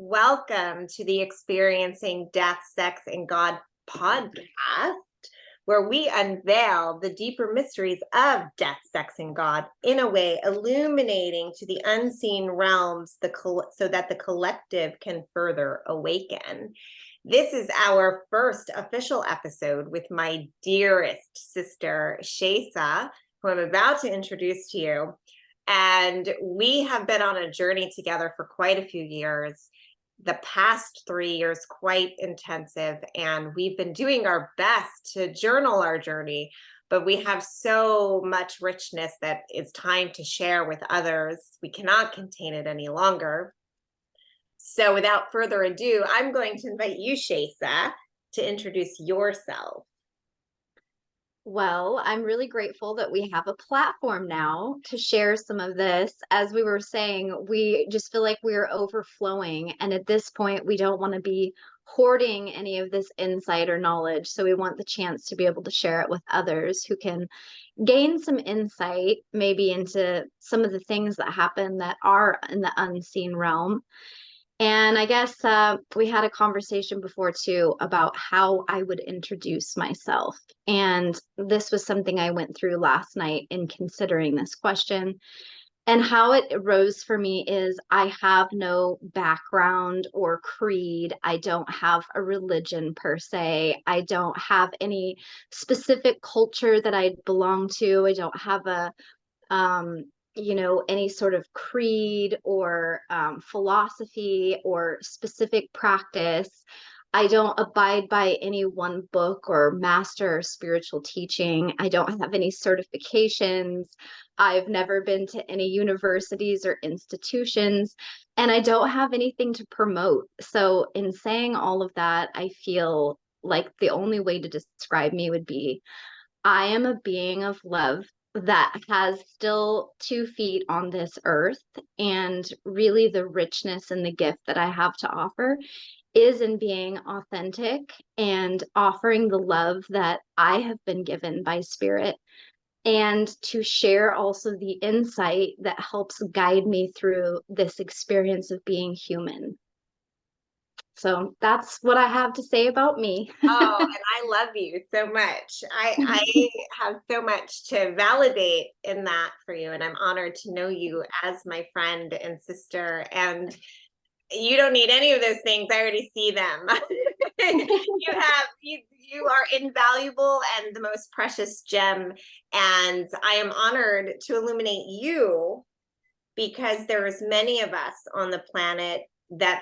Welcome to the Experiencing Death, Sex, and God podcast, where we unveil the deeper mysteries of death, sex, and God in a way illuminating to the unseen realms so that the collective can further awaken. This is our first official episode with my dearest sister, Sheasa, who I'm about to introduce to you. And we have been on a journey together for quite a few years. The past 3 years, quite intensive. And we've been doing our best to journal our journey, but we have so much richness that it's time to share with others. We cannot contain it any longer. So without further ado, I'm going to invite you, Sheasa, to introduce yourself. Well, I'm really grateful that we have a platform now to share some of this. As we were saying, we just feel like we're overflowing. And at this point, we don't want to be hoarding any of this insight or knowledge. So we want the chance to be able to share it with others who can gain some insight, maybe into some of the things that happen that are in the unseen realm. And I guess we had a conversation before too about how I would introduce myself. And this was something I went through last night in considering this question. And how it arose for me is I have no background or creed. I don't have a religion per se. I don't have any specific culture that I belong to. I don't have any sort of creed or philosophy or specific practice. I don't abide by any one book or master or spiritual teaching. I don't have any certifications. I've never been to any universities or institutions, and I don't have anything to promote. So, in saying all of that, I feel like the only way to describe me would be I am a being of love that has still 2 feet on this earth. And really, the richness and the gift that I have to offer is in being authentic and offering the love that I have been given by Spirit, and to share also the insight that helps guide me through this experience of being human. So that's what I have to say about me. Oh, and I love you so much. I have so much to validate in that for you, and I'm honored to know you as my friend and sister. And you don't need any of those things. I already see them. You are invaluable and the most precious gem. And I am honored to illuminate you because there's many of us on the planet that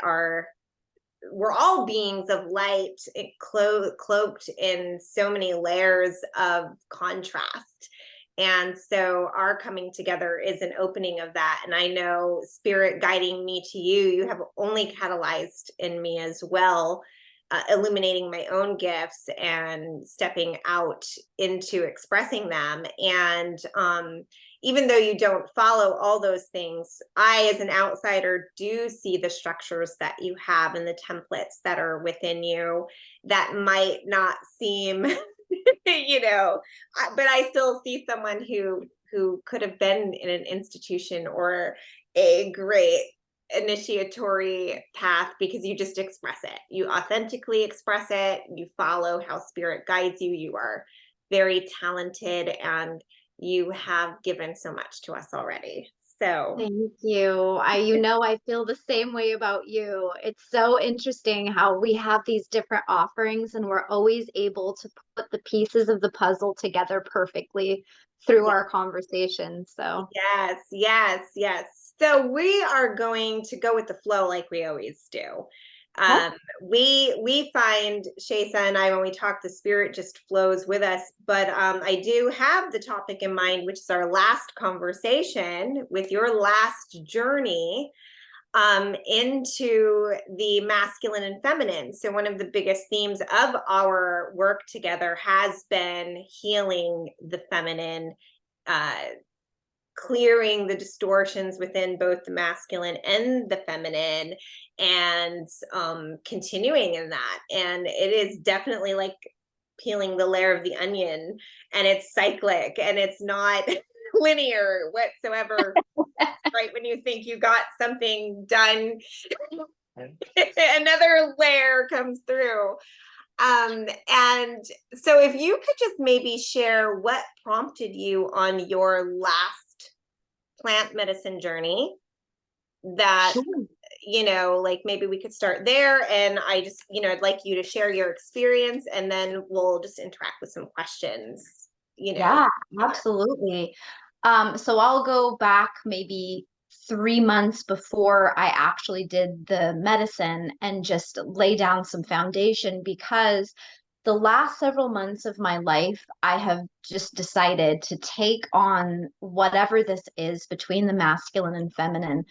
we're all beings of light, cloaked in so many layers of contrast. And so our coming together is an opening of that. And I know Spirit guiding me to you have only catalyzed in me as well, illuminating my own gifts and stepping out into expressing them. And even though you don't follow all those things, I, as an outsider, do see the structures that you have and the templates that are within you that might not seem but I still see someone who could have been in an institution or a great initiatory path, because you just express it. You authentically express it. You follow how Spirit guides you. You are very talented, and you have given so much to us already. So Thank you. I feel the same way about you. It's so interesting how we have these different offerings and we're always able to put the pieces of the puzzle together perfectly through our conversation. So yes. So we are going to go with the flow like we always do. We find, Sheasa and I, when we talk, the Spirit just flows with us. But I do have the topic in mind, which is our last conversation with your last journey into the masculine and feminine. So one of the biggest themes of our work together has been healing the feminine, clearing the distortions within both the masculine and the feminine, and continuing in that. And it is definitely like peeling the layer of the onion, and it's cyclic and it's not linear whatsoever. Right when you think you got something done, Another layer comes through. And so if you could just maybe share what prompted you on your last plant medicine journey, that, Sure. like maybe we could start there. And I just, I'd like you to share your experience, and then we'll just interact with some questions, Yeah, absolutely. So I'll go back maybe 3 months before I actually did the medicine and just lay down some foundation, because the last several months of my life, I have just decided to take on whatever this is between the masculine and feminine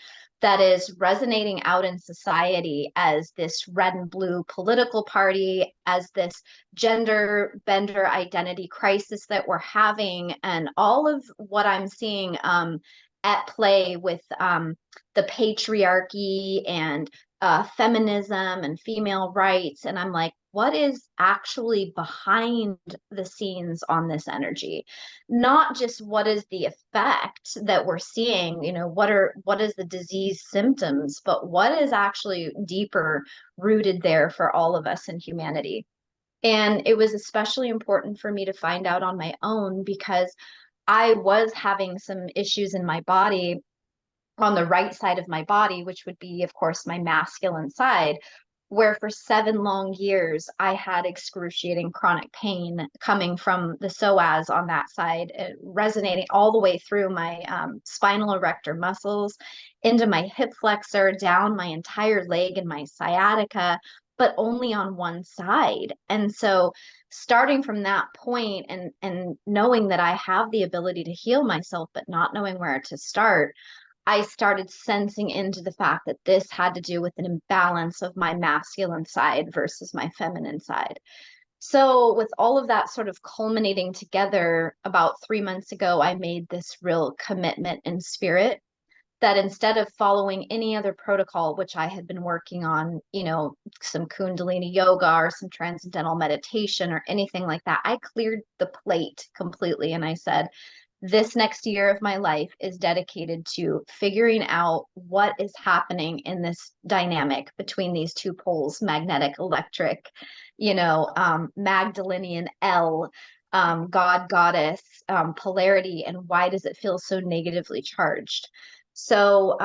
that is resonating out in society as this red and blue political party, as this gender bender identity crisis that we're having, and all of what I'm seeing at play with the patriarchy and feminism and female rights. And I'm like, what is actually behind the scenes on this energy? Not just what is the effect that we're seeing, what is the disease symptoms, but what is actually deeper rooted there for all of us in humanity. And it was especially important for me to find out on my own, because I was having some issues in my body, on the right side of my body, which would be, of course, my masculine side, where for 7 long years I had excruciating chronic pain coming from the psoas on that side, resonating all the way through my spinal erector muscles, into my hip flexor, down my entire leg and my sciatica, but only on one side. And so starting from that point, and knowing that I have the ability to heal myself, but not knowing where to start, I started sensing into the fact that this had to do with an imbalance of my masculine side versus my feminine side. So, with all of that sort of culminating together, about 3 months ago, I made this real commitment in spirit that instead of following any other protocol, which I had been working on, some Kundalini yoga or some transcendental meditation or anything like that, I cleared the plate completely. And I said, this next year of my life is dedicated to figuring out what is happening in this dynamic between these two poles, magnetic, electric, Magdalenian L, God, goddess, polarity, and why does it feel so negatively charged? So,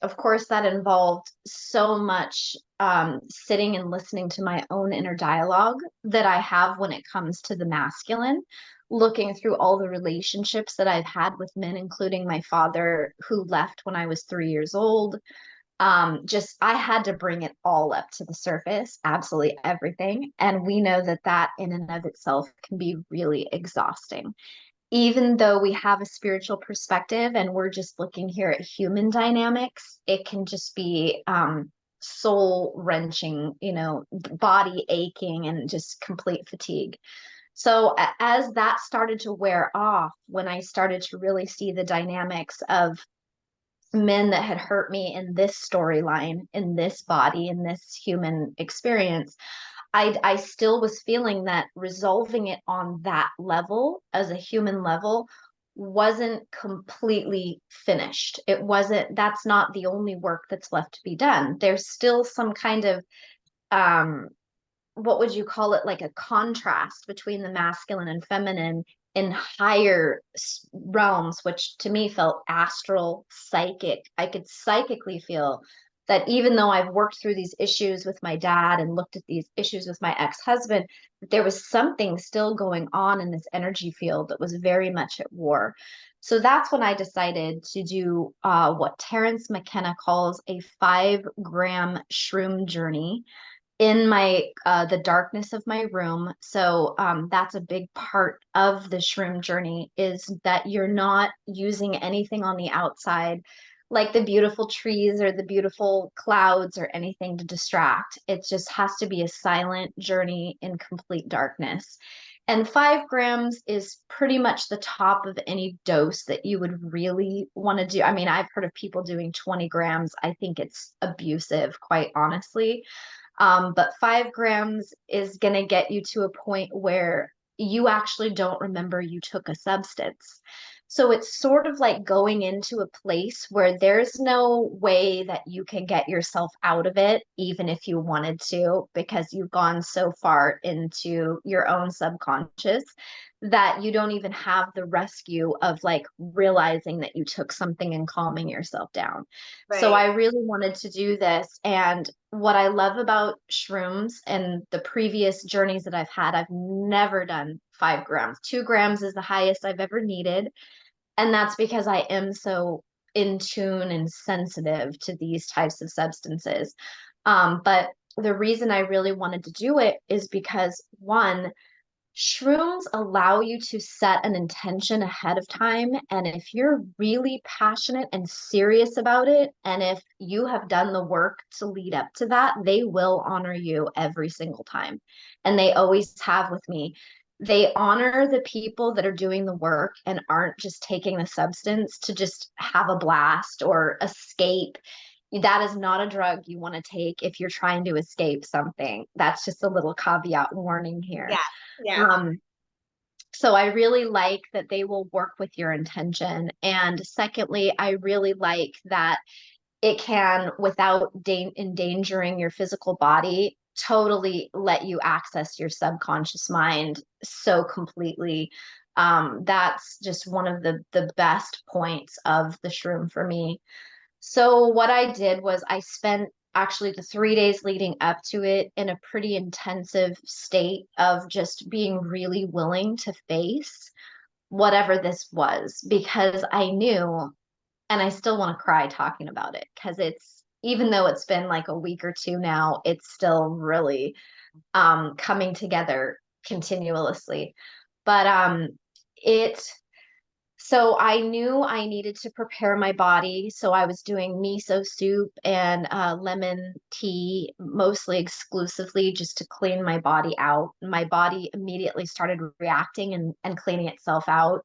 of course, that involved so much sitting and listening to my own inner dialogue that I have when it comes to the masculine, looking through all the relationships that I've had with men, including my father, who left when I was 3 years old. Just I had to bring it all up to the surface, absolutely everything. And we know that that in and of itself can be really exhausting. Even though we have a spiritual perspective and we're just looking here at human dynamics, it can just be soul wrenching, body aching, and just complete fatigue. So as that started to wear off, when I started to really see the dynamics of men that had hurt me in this storyline, in this body, in this human experience, I still was feeling that resolving it on that level, as a human level, wasn't completely finished. It wasn't, that's not the only work that's left to be done. There's still some kind of um what would you call it, like a contrast between the masculine and feminine in higher realms, which to me felt astral, psychic. I could psychically feel that even though I've worked through these issues with my dad and looked at these issues with my ex-husband, there was something still going on in this energy field that was very much at war. So that's when I decided to do what Terence McKenna calls a 5 gram shroom journey in my the darkness of my room. So that's a big part of the shroom journey, is that you're not using anything on the outside, like the beautiful trees or the beautiful clouds or anything to distract. It just has to be a silent journey in complete darkness. And 5 grams is pretty much the top of any dose that you would really want to do. I mean, I've heard of people doing 20 grams. I think it's abusive, quite honestly. But 5 grams is going to get you to a point where you actually don't remember you took a substance. So it's sort of like going into a place where there's no way that you can get yourself out of it, even if you wanted to, because you've gone so far into your own subconscious that you don't even have the rescue of like realizing that you took something and calming yourself down. So Right. I really wanted to do this. And what I love about shrooms and the previous journeys that I've had, I've never done 5 grams. 2 grams is the highest I've ever needed. And that's because I am so in tune and sensitive to these types of substances. But the reason I really wanted to do it is because one, shrooms allow you to set an intention ahead of time. And if you're really passionate and serious about it, and if you have done the work to lead up to that, they will honor you every single time. And they always have with me. They honor the people that are doing the work and aren't just taking the substance to just have a blast or escape. That is not a drug you want to take if you're trying to escape something. That's just a little caveat warning here. Yes. Yes. Um, so I really like that they will work with your intention. And secondly, I really like that it can, without endangering your physical body, totally let you access your subconscious mind so completely. That's just one of the best points of the shroom for me. So what I did was I spent actually the 3 days leading up to it in a pretty intensive state of just being really willing to face whatever this was, because I knew, and I still want to cry talking about it because it's, even though it's been like a week or two now, it's still really coming together continuously. But it so I knew I needed to prepare my body. So I was doing miso soup and lemon tea, mostly exclusively just to clean my body out. My body immediately started reacting and cleaning itself out.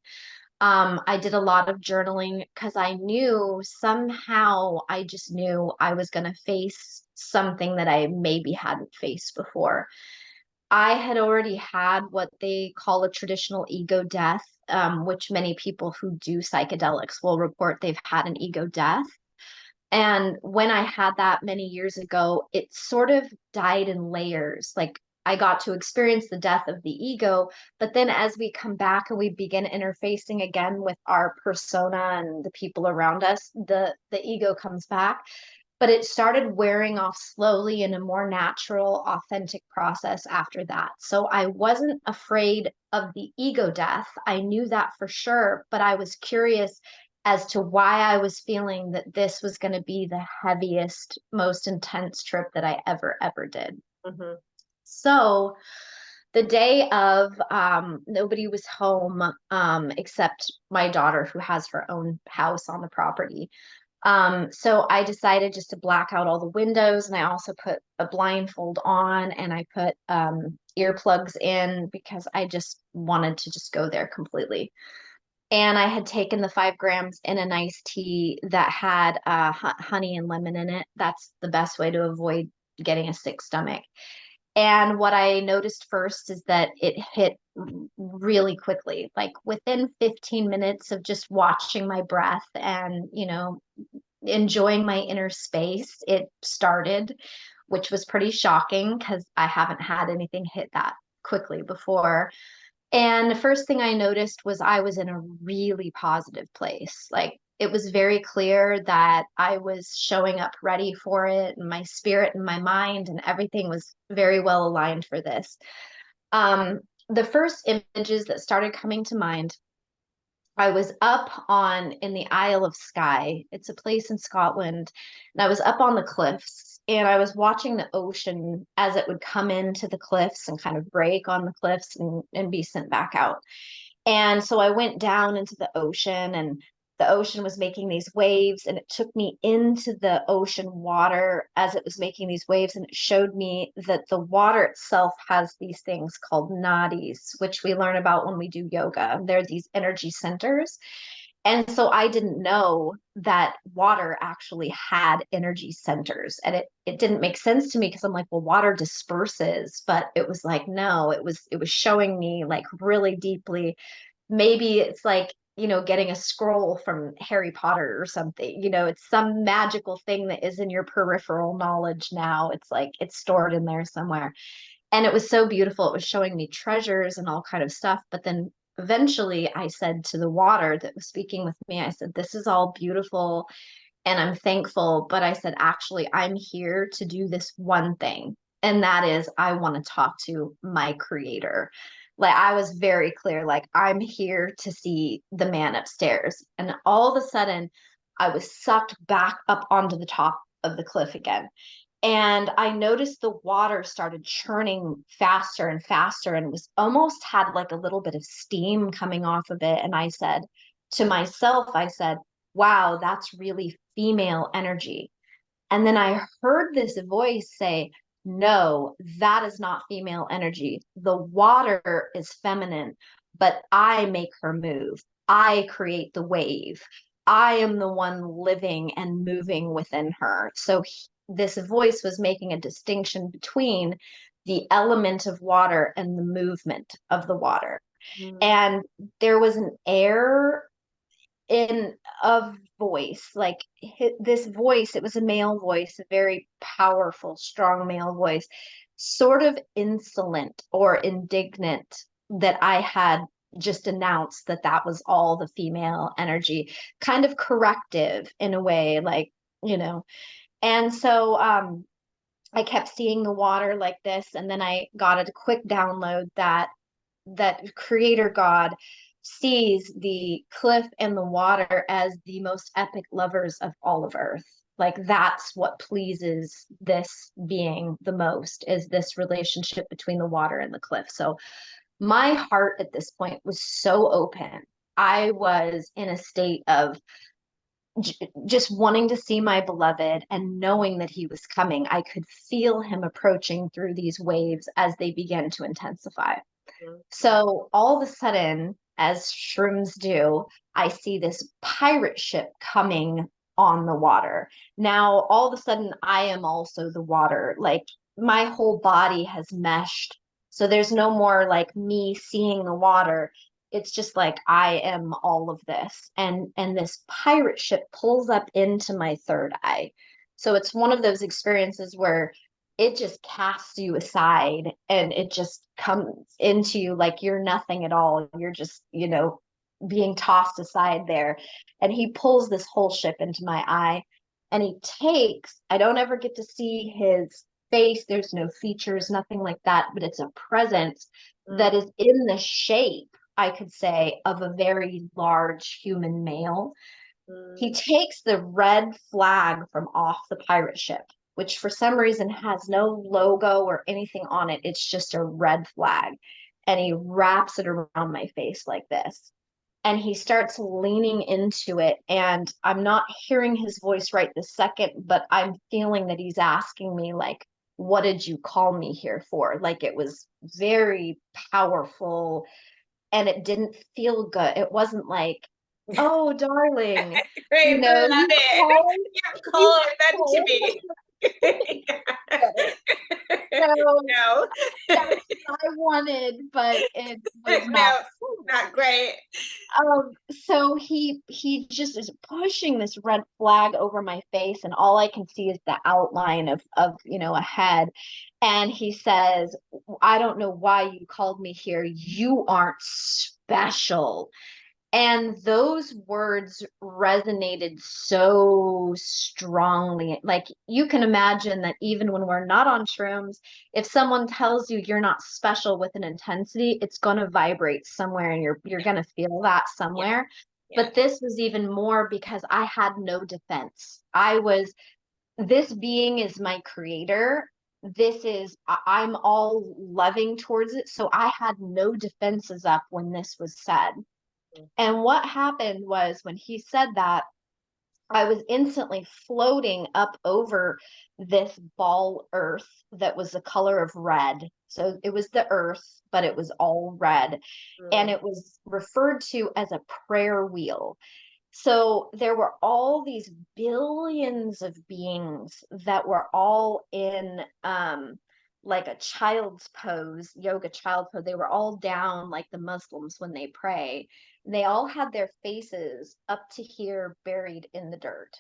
I did a lot of journaling because I knew somehow, I just knew I was going to face something that I maybe hadn't faced before. I had already had what they call a traditional ego death, which many people who do psychedelics will report they've had an ego death. And when I had that many years ago, it sort of died in layers. Like I got to experience the death of the ego, but then as we come back and we begin interfacing again with our persona and the people around us, the ego comes back. But it started wearing off slowly in a more natural, authentic process after that. So I wasn't afraid of the ego death. I knew that for sure, but I was curious as to why I was feeling that this was going to be the heaviest, most intense trip that I ever did. Mhm. So the day of, nobody was home except my daughter, who has her own house on the property. So I decided just to black out all the windows, and I also put a blindfold on, and I put earplugs in because I just wanted to just go there completely. And I had taken the 5 grams in a nice tea that had honey and lemon in it. That's the best way to avoid getting a sick stomach. And what I noticed first is that it hit really quickly, like within 15 minutes of just watching my breath and, enjoying my inner space, it started, which was pretty shocking because I haven't had anything hit that quickly before. And the first thing I noticed was I was in a really positive place. Like it was very clear that I was showing up ready for it, and my spirit and my mind and everything was very well aligned for this. The first images that started coming to mind, I was up on in the Isle of Skye. It's a place in Scotland. And I was up on the cliffs and I was watching the ocean as it would come into the cliffs and kind of break on the cliffs and be sent back out. And so I went down into the ocean, and the ocean was making these waves, and it took me into the ocean water as it was making these waves. And it showed me that the water itself has these things called nadis, which we learn about when we do yoga. They're these energy centers. And so I didn't know that water actually had energy centers. And it didn't make sense to me because I'm like, well, water disperses. But it was like, no, it was showing me like really deeply. Maybe it's like getting a scroll from Harry Potter or something. It's some magical thing that is in your peripheral knowledge now. It's like it's stored in there somewhere. And it was so beautiful. It was showing me treasures and all kind of stuff. But then eventually I said to the water that was speaking with me, I said, this is all beautiful and I'm thankful. But I said, actually, I'm here to do this one thing. And that is, I want to talk to my creator. Like, I was very clear, like, I'm here to see the man upstairs. And all of a sudden, I was sucked back up onto the top of the cliff again. And I noticed the water started churning faster and faster, and it was almost had like a little bit of steam coming off of it. And I said to myself, I said, wow, that's really female energy. And then I heard this voice say, no, that is not female energy. The water is feminine, but I make her move. I create the wave. I am the one living and moving within her. So this voice was making a distinction between the element of water and the movement of the water. Mm. And there was an air in of voice, like this voice, it was a male voice, a very powerful, strong male voice, sort of insolent or indignant, that I had just announced that that was all the female energy, kind of corrective in a way, like, and so I kept seeing the water like this, and then I got a quick download that creator God sees the cliff and the water as the most epic lovers of all of earth. Like, that's what pleases this being the most, is this relationship between the water and the cliff. So my heart at this point was so open. I was in a state of just wanting to see my beloved and knowing that he was coming. I could feel him approaching through these waves as they began to intensify. So all of a sudden, as shrooms do, I see this pirate ship coming on the water. Now, all of a sudden, I am also the water. Like, my whole body has meshed. So there's no more like me seeing the water. It's just like I am all of this. And this pirate ship pulls up into my third eye. So it's one of those experiences where it just casts you aside and it just comes into you like you're nothing at all. You're just, being tossed aside there. And he pulls this whole ship into my eye, and I don't ever get to see his face. There's no features, nothing like that, but it's a presence that is in the shape, I could say, of a very large human male. He takes the red flag from off the pirate ship, which for some reason has no logo or anything on it. It's just a red flag. And he wraps it around my face like this. And he starts leaning into it. And I'm not hearing his voice right this second, but I'm feeling that he's asking me, like, what did you call me here for? Like, it was very powerful and it didn't feel good. It wasn't like, oh, darling, Great, love you it. called, You're you calling them to called. me. So No. that's what I wanted, but it was not. No, not great. So he just is pushing this red flag over my face, and all I can see is the outline of a head. And he says, I don't know why you called me here. You aren't special. And those words resonated so strongly. Like, you can imagine that even when we're not on shrooms, if someone tells you you're not special with an intensity, it's going to vibrate somewhere, and you're going to feel that somewhere. Yeah. But this was even more because I had no defense. This being is my creator. I'm all loving towards it. So I had no defenses up when this was said. And what happened was, when he said that, I was instantly floating up over this ball earth that was the color of red. So it was the earth, but it was all red. And it was referred to as a prayer wheel. So there were all these billions of beings that were all in like a child's pose, yoga child pose. They were all down like the Muslims when they pray. And they all had their faces up to here buried in the dirt.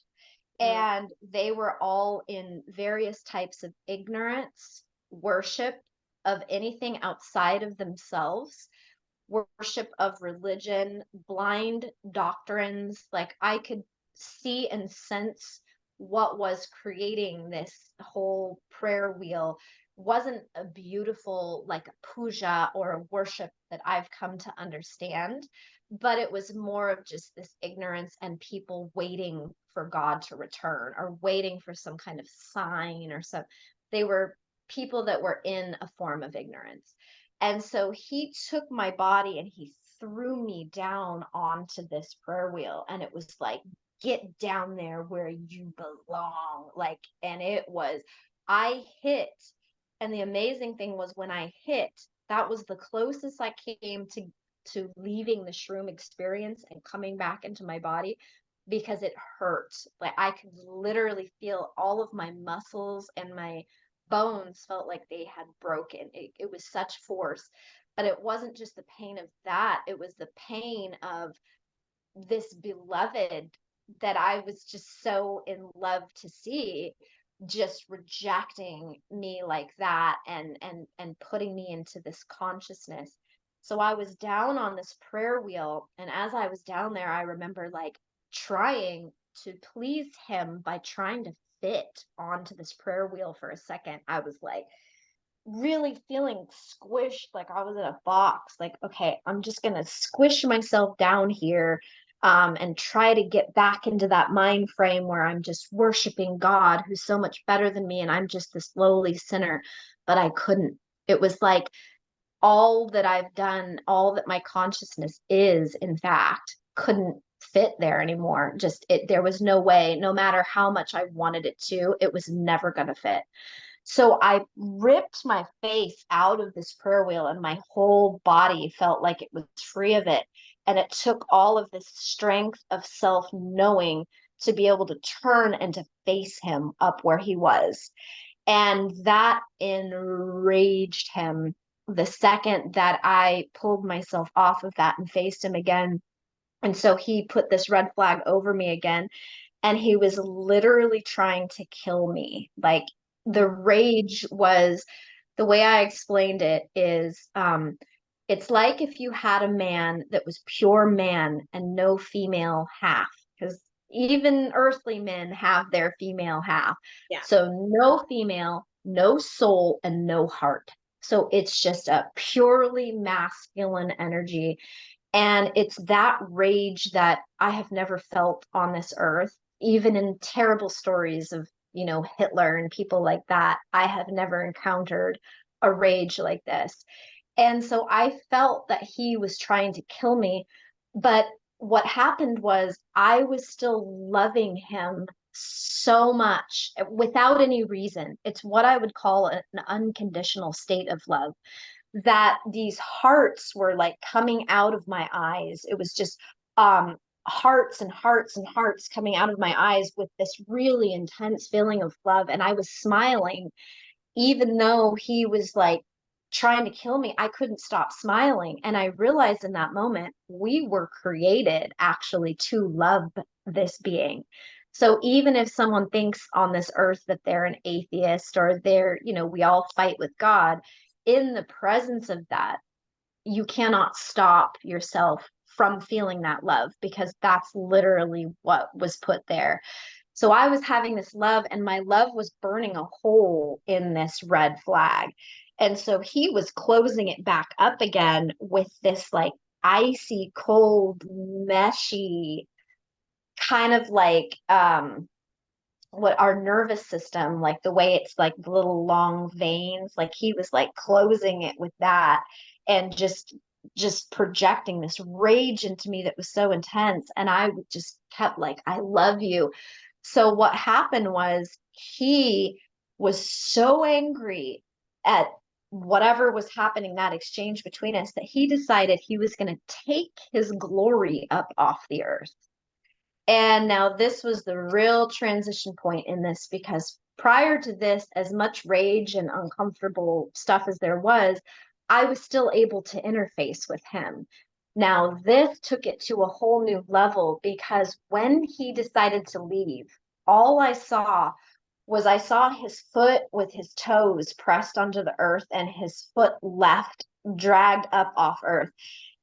Mm. And they were all in various types of ignorance, worship of anything outside of themselves, worship of religion, blind doctrines. Like I could see and sense what was creating this whole prayer wheel wasn't a beautiful, like a puja or a worship that I've come to understand, but it was more of just this ignorance and people waiting for God to return or waiting for some kind of sign or some. They were people that were in a form of ignorance. And so he took my body and he threw me down onto this prayer wheel. And it was like, get down there where you belong. Like, and it was, I hit. And the amazing thing was when I hit, that was the closest I came to leaving the shroom experience and coming back into my body because it hurt. Like I could literally feel all of my muscles and my bones felt like they had broken. It was such force, but it wasn't just the pain of that. It was the pain of this beloved that I was just so in love to see just rejecting me like that and putting me into this consciousness. So I was down on this prayer wheel, and as I was down there, I remember like trying to please him by trying to fit onto this prayer wheel for a second. I was like really feeling squished, like I was in a box. Like, okay, I'm just gonna squish myself down here, and try to get back into that mind frame where I'm just worshiping God, who's so much better than me, and I'm just this lowly sinner. But I couldn't. It was like all that I've done, all that my consciousness is, in fact, couldn't fit there anymore. Just it, there was no way, no matter how much I wanted it to, it was never going to fit. So I ripped my face out of this prayer wheel and my whole body felt like it was free of it. And it took all of this strength of self knowing to be able to turn and to face him up where he was. And that enraged him the second that I pulled myself off of that and faced him again. And so he put this red flag over me again. And he was literally trying to kill me. Like the rage was, the way I explained it is, it's like if you had a man that was pure man and no female half, because even earthly men have their female half. Yeah. So no female, no soul, and no heart. So it's just a purely masculine energy. And it's that rage that I have never felt on this earth, even in terrible stories of, Hitler and people like that. I have never encountered a rage like this. And so I felt that he was trying to kill me. But what happened was I was still loving him so much without any reason. It's what I would call an unconditional state of love, that these hearts were like coming out of my eyes. It was just hearts and hearts and hearts coming out of my eyes with this really intense feeling of love. And I was smiling, even though he was like trying to kill me. I couldn't stop smiling. And I realized in that moment, we were created actually to love this being. So even if someone thinks on this earth that they're an atheist or they're, we all fight with God, in the presence of that, you cannot stop yourself from feeling that love because that's literally what was put there. So I was having this love, and my love was burning a hole in this red flag. And so he was closing it back up again with this like icy cold, meshy kind of like what our nervous system, like the way it's like the little long veins, like he was like closing it with that and just projecting this rage into me that was so intense. And I just kept like, I love you. So what happened was he was so angry at whatever was happening, that exchange between us, that he decided he was going to take his glory up off the earth. And now this was the real transition point in this, because prior to this, as much rage and uncomfortable stuff as there was, I was still able to interface with him. Now, this took it to a whole new level, because when he decided to leave, all I saw his foot with his toes pressed onto the earth, and his foot left dragged up off earth,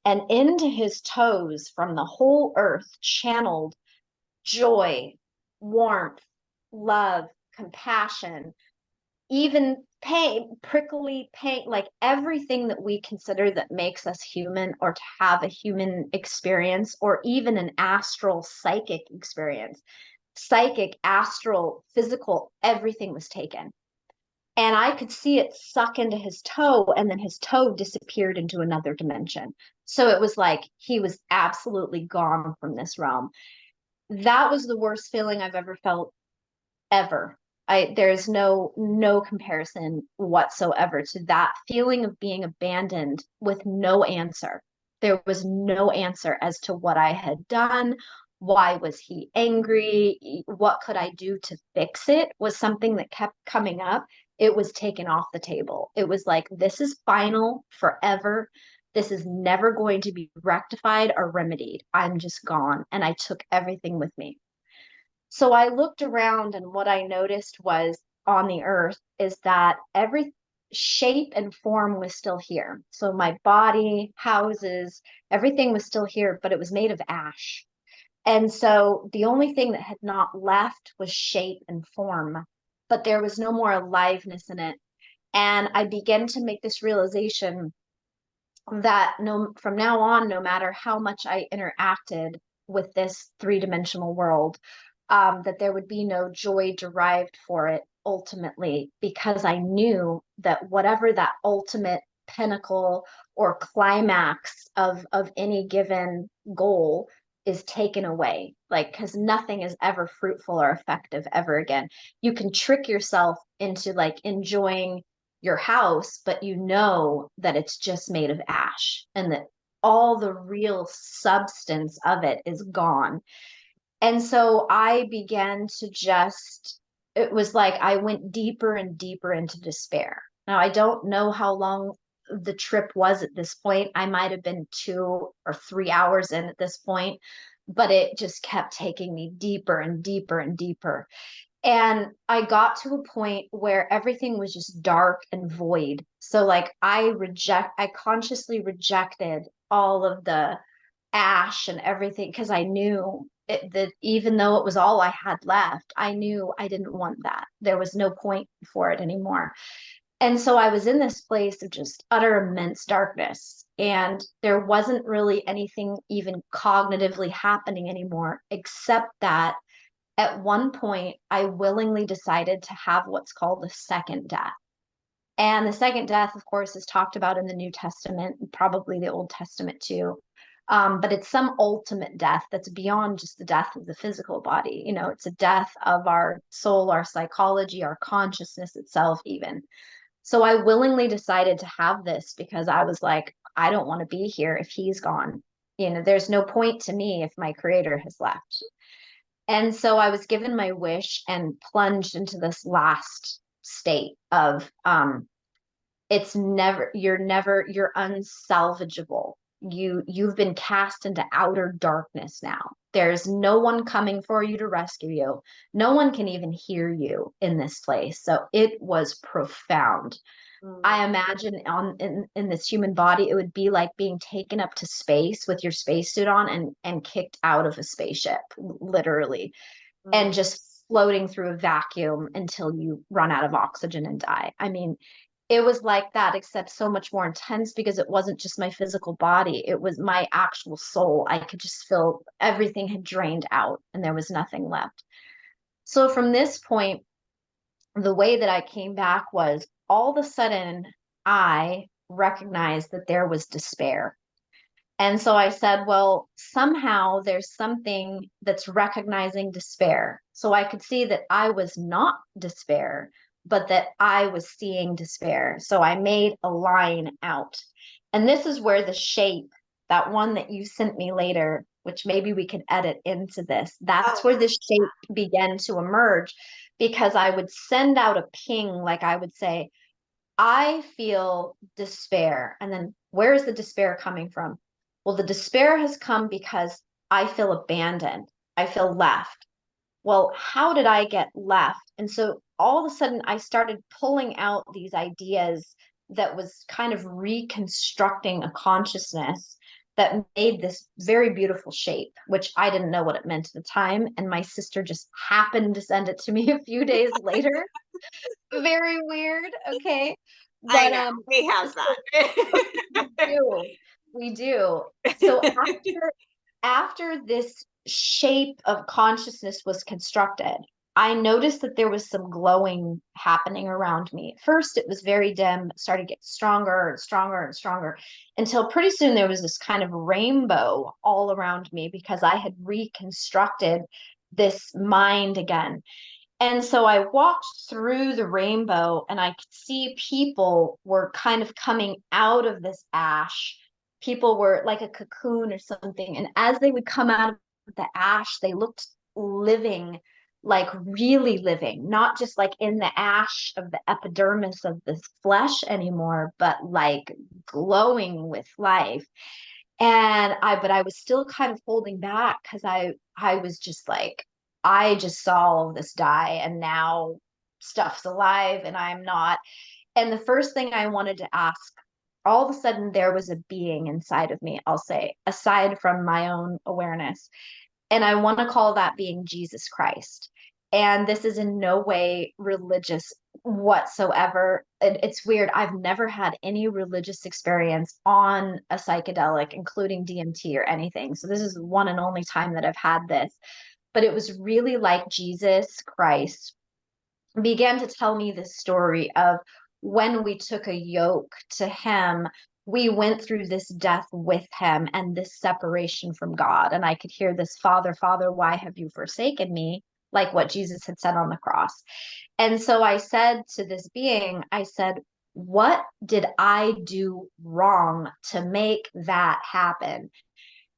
and into his toes from the whole earth channeled joy, warmth, love, compassion, even pain, prickly pain, like everything that we consider that makes us human, or to have a human experience, or even an astral psychic experience. Psychic, astral, physical, everything was taken. And I could see it suck into his toe, and then his toe disappeared into another dimension. So it was like he was absolutely gone from this realm. That was the worst feeling I've ever felt, ever. There's no comparison whatsoever to that feeling of being abandoned with no answer. There was no answer as to what I had done. Why was he angry? What could I do to fix it? Was something that kept coming up. It was taken off the table. It was like, this is final forever. This is never going to be rectified or remedied. I'm just gone. And I took everything with me. So I looked around, and what I noticed was, on the earth, is that every shape and form was still here. So my body, houses, everything was still here, but it was made of ash. And so the only thing that had not left was shape and form, but there was no more aliveness in it. And I began to make this realization that from now on, no matter how much I interacted with this three-dimensional world, that there would be no joy derived for it ultimately, because I knew that whatever that ultimate pinnacle or climax of any given goal is taken away, like, because nothing is ever fruitful or effective ever again. You can trick yourself into like enjoying your house, but you know that it's just made of ash, and that all the real substance of it is gone. And so I began to just, it was like I went deeper and deeper into despair. Now, I don't know how long the trip was at this point. I might have been 2 or 3 hours in at this point, but it just kept taking me deeper and deeper and deeper. And I got to a point where everything was just dark and void. So like I consciously rejected all of the ash and everything, because I knew that even though it was all I had left, I knew I didn't want that. There was no point for it anymore. And so I was in this place of just utter immense darkness. And there wasn't really anything even cognitively happening anymore, except that at one point, I willingly decided to have what's called the second death. And the second death, of course, is talked about in the New Testament, probably the Old Testament too. But it's some ultimate death that's beyond just the death of the physical body. You know, it's a death of our soul, our psychology, our consciousness itself, even. So I willingly decided to have this, because I was like, I don't want to be here if he's gone. You know, there's no point to me if my creator has left. And so I was given my wish and plunged into this last state of you're unsalvageable. You've been cast into outer darkness now. There's no one coming for you to rescue you. No one can even hear you in this place. So it was profound. I imagine in this human body, it would be like being taken up to space with your spacesuit on and kicked out of a spaceship, literally, and just floating through a vacuum until you run out of oxygen and die. I mean, it was like that, except so much more intense, because it wasn't just my physical body, it was my actual soul. I could just feel everything had drained out and there was nothing left. So from this point, the way that I came back was, all of a sudden I recognized that there was despair. And so I said, well, somehow there's something that's recognizing despair. So I could see that I was not despair, but that I was seeing despair. So I made a line out. And this is where the shape, that one that you sent me later, which maybe we could edit into this. Oh, That's where this shape began to emerge, because I would send out a ping, like I would say, I feel despair. And then where is the despair coming from? Well, the despair has come because I feel abandoned. I feel left. Well, how did I get left? And so all of a sudden, I started pulling out these ideas that was kind of reconstructing a consciousness that made this very beautiful shape, which I didn't know what it meant at the time. And my sister just happened to send it to me a few days later. Very weird. Okay. I But know we have so we that. do. We do. So after this shape of consciousness was constructed, I noticed that there was some glowing happening around me. First, it was very dim, started to get stronger and stronger and stronger, until pretty soon there was this kind of rainbow all around me, because I had reconstructed this mind again. And so I walked through the rainbow, and I could see people were kind of coming out of this ash. People were like a cocoon or something. And as they would come out of the ash, they looked living, like really living, not just like in the ash of the epidermis of the flesh anymore, but like glowing with life. But I was still kind of holding back, because I was just like, I just saw all of this die, and now stuff's alive and I'm not. And the first thing I wanted to ask, all of a sudden there was a being inside of me, I'll say, aside from my own awareness. And I want to call that being Jesus Christ. And this is in no way religious whatsoever. It's weird. I've never had any religious experience on a psychedelic, including DMT or anything. So this is one and only time that I've had this. But it was really like Jesus Christ began to tell me this story of when we took a yoke to him, we went through this death with him and this separation from God. And I could hear this, Father, Father, why have you forsaken me? Like what Jesus had said on the cross. And so I said to this being, I said, what did I do wrong to make that happen?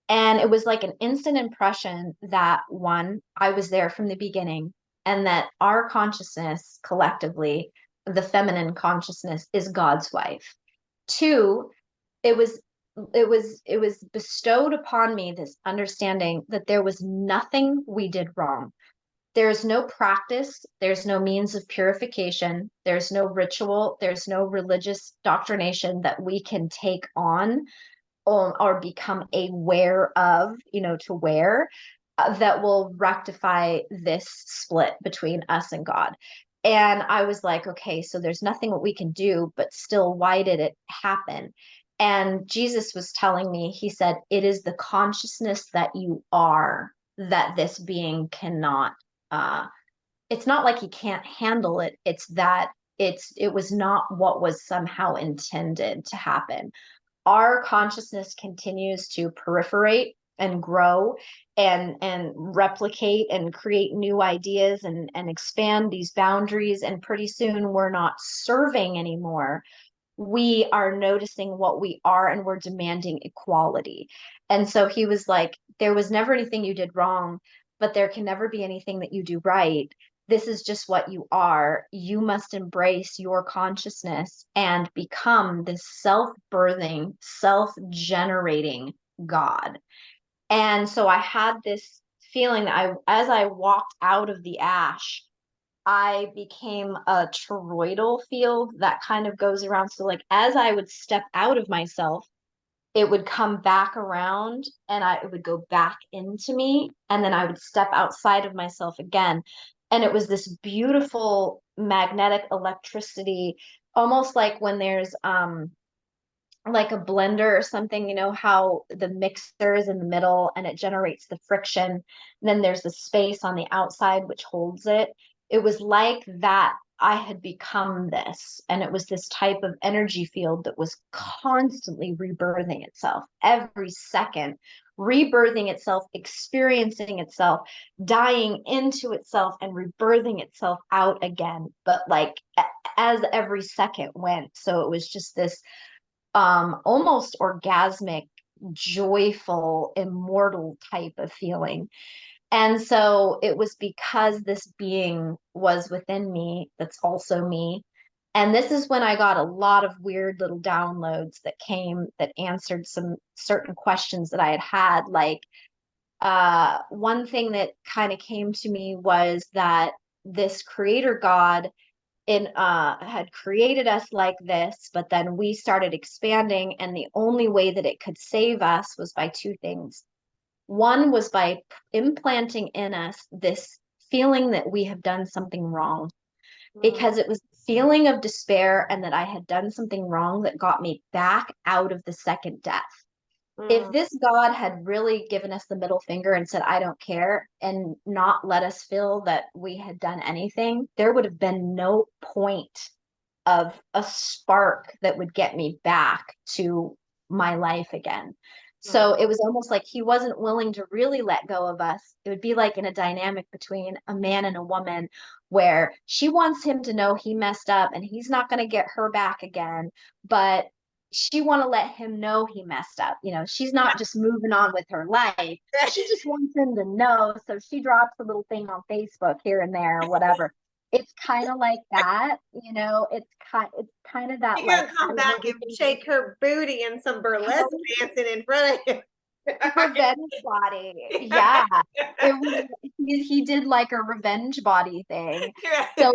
And it was like an instant impression that, one, I was there from the beginning, and that our consciousness collectively, the feminine consciousness, is God's wife. Two, it was bestowed upon me this understanding that there was nothing we did wrong. There's no practice, there's no means of purification, there's no ritual, there's no religious doctrination that we can take on, or become aware of, to wear, that will rectify this split between us and God. And I was like, okay, so there's nothing that we can do, but still, why did it happen? And Jesus was telling me, he said, it is the consciousness that you are that this being cannot, uh, it's not like he can't handle it. It's that it was not what was somehow intended to happen. Our consciousness continues to proliferate and grow and replicate and create new ideas and expand these boundaries. And pretty soon we're not serving anymore. We are noticing what we are, and we're demanding equality. And so he was like, there was never anything you did wrong, but there can never be anything that you do right. This is just what you are. You must embrace your consciousness and become this self-birthing, self-generating God. And so I had this feeling that as I walked out of the ash, I became a toroidal field that kind of goes around. So like as I would step out of myself, it would come back around, and it would go back into me, and then I would step outside of myself again. And it was this beautiful magnetic electricity, almost like when there's like a blender or something, how the mixer is in the middle and it generates the friction. And then there's the space on the outside which holds it. It was like that. I had become this, and it was this type of energy field that was constantly rebirthing itself every second, rebirthing itself, experiencing itself, dying into itself, and rebirthing itself out again. But like as every second went. So it was just this almost orgasmic joyful, immortal type of feeling. And so it was because this being was within me, that's also me. And this is when I got a lot of weird little downloads that came that answered some certain questions that I had had. Like, one thing that kind of came to me was that this creator God had created us like this, but then we started expanding, and the only way that it could save us was by two things. One was by implanting in us this feeling that we have done something wrong, Mm, because it was the feeling of despair and that I had done something wrong that got me back out of the second death. If mm, this God had really given us the middle finger and said, I don't care, and not let us feel that we had done anything, there would have been no point of a spark that would get me back to my life again. So mm, it was almost like he wasn't willing to really let go of us. It would be like in a dynamic between a man and a woman where she wants him to know he messed up and he's not going to get her back again, but she want to let him know he messed up. You know, she's not just moving on with her life. She just wants him to know. So she drops a little thing on Facebook here and there or whatever. It's kind of like that, you know, it's kind of that She like gonna I come back want and you shake her booty in some burlesque dancing in front of him. revenge body. Yeah. It was he did like a revenge body thing. So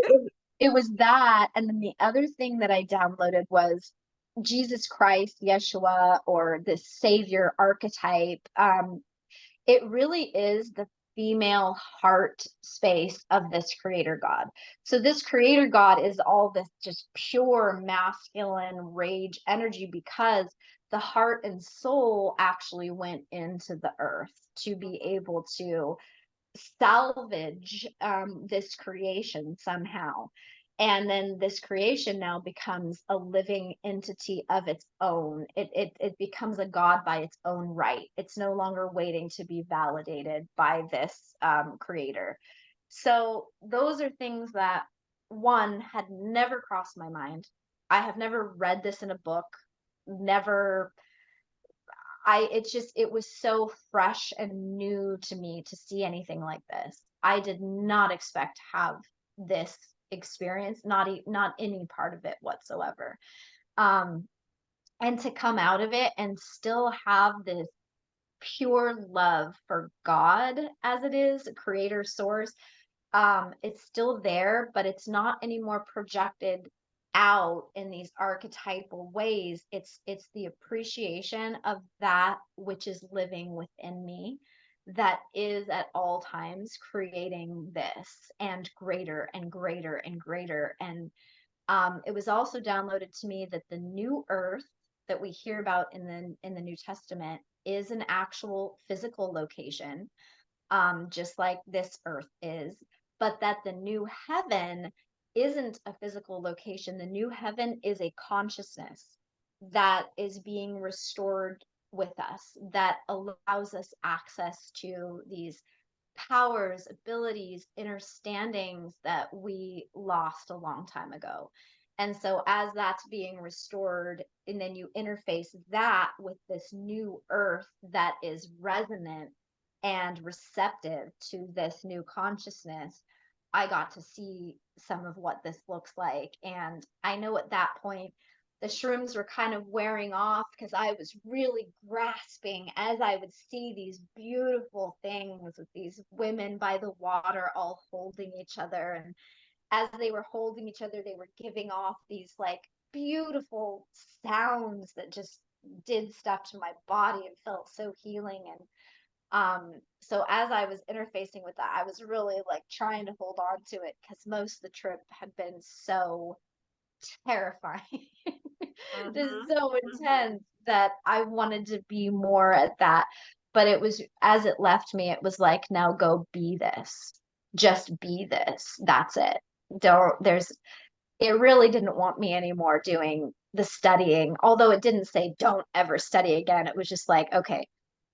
it was that. And then the other thing that I downloaded was Jesus Christ, Yeshua, or this savior archetype. It really is the female heart space of this creator God. So this creator God is all this just pure masculine rage energy, because the heart and soul actually went into the earth to be able to salvage this creation somehow. And then this creation now becomes a living entity of its own. It becomes a God by its own right. It's no longer waiting to be validated by this creator. So those are things that, one, had never crossed my mind. I have never read this in a book, never. It was so fresh and new to me to see anything like this. I did not expect to have this experience, not any part of it whatsoever. Um, and to come out of it and still have this pure love for God as it is, creator source, it's still there, but it's not anymore projected out in these archetypal ways. It's the appreciation of that which is living within me, that is at all times creating this and greater and greater and greater. And it was also downloaded to me that the new earth that we hear about in the New Testament is an actual physical location, just like this earth is, but that the new heaven isn't a physical location. The new heaven is a consciousness that is being restored with us, that allows us access to these powers, abilities, understandings that we lost a long time ago. And so, as that's being restored, and then you interface that with this new earth that is resonant and receptive to this new consciousness, I got to see some of what this looks like. And I know at that point, the shrooms were kind of wearing off because I was really grasping as I would see these beautiful things with these women by the water all holding each other. And as they were holding each other, they were giving off these like beautiful sounds that just did stuff to my body and felt so healing. And so as I was interfacing with that, I was really like trying to hold on to it because most of the trip had been so terrifying, just Mhm, so mhm. intense that I wanted to be more at that. But it was, as it left me, it was like, now go be this. Just be this. That's it. It really didn't want me anymore doing the studying, although it didn't say don't ever study again. It was just like, okay,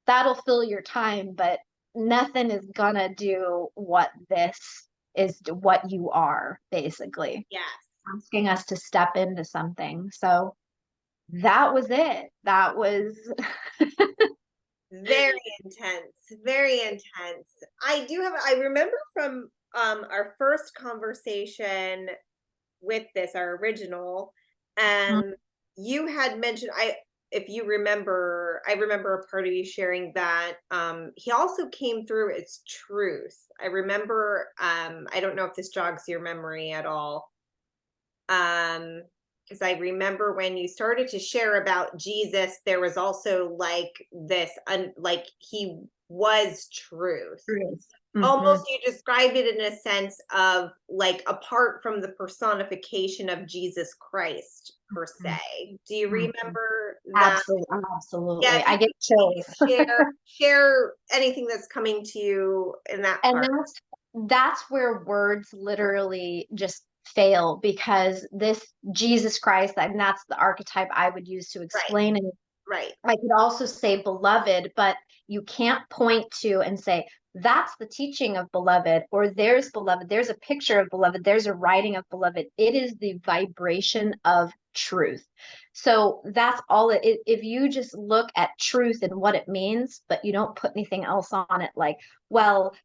that'll fill your time, but nothing is gonna do what this is, what you are, basically Yes. asking us to step into something. So that was it. That was Very intense, very intense. I remember from our first conversation with this, our original, and you had mentioned, if you remember, I remember a part of you sharing that he also came through its truth. I remember, I don't know if this jogs your memory at all. Because I remember when you started to share about Jesus, there was also like this, like he was truth. truth. Mhm. Almost you described it in a sense of like apart from the personification of Jesus Christ per Mhm. se. Do you Mhm. remember that? Absolutely, Yeah, absolutely. if I get you chills. could share anything that's coming to you in that And part. that's where words literally just fail, because this Jesus Christ, and that's the archetype I would use to Right, explain it. right, I could also say beloved, but you can't point to and say, that's the teaching of beloved, or there's beloved, there's a picture of beloved, there's a writing of beloved. It is the vibration of truth. So that's all if you just look at truth and what it means, but you don't put anything else on it, like, well,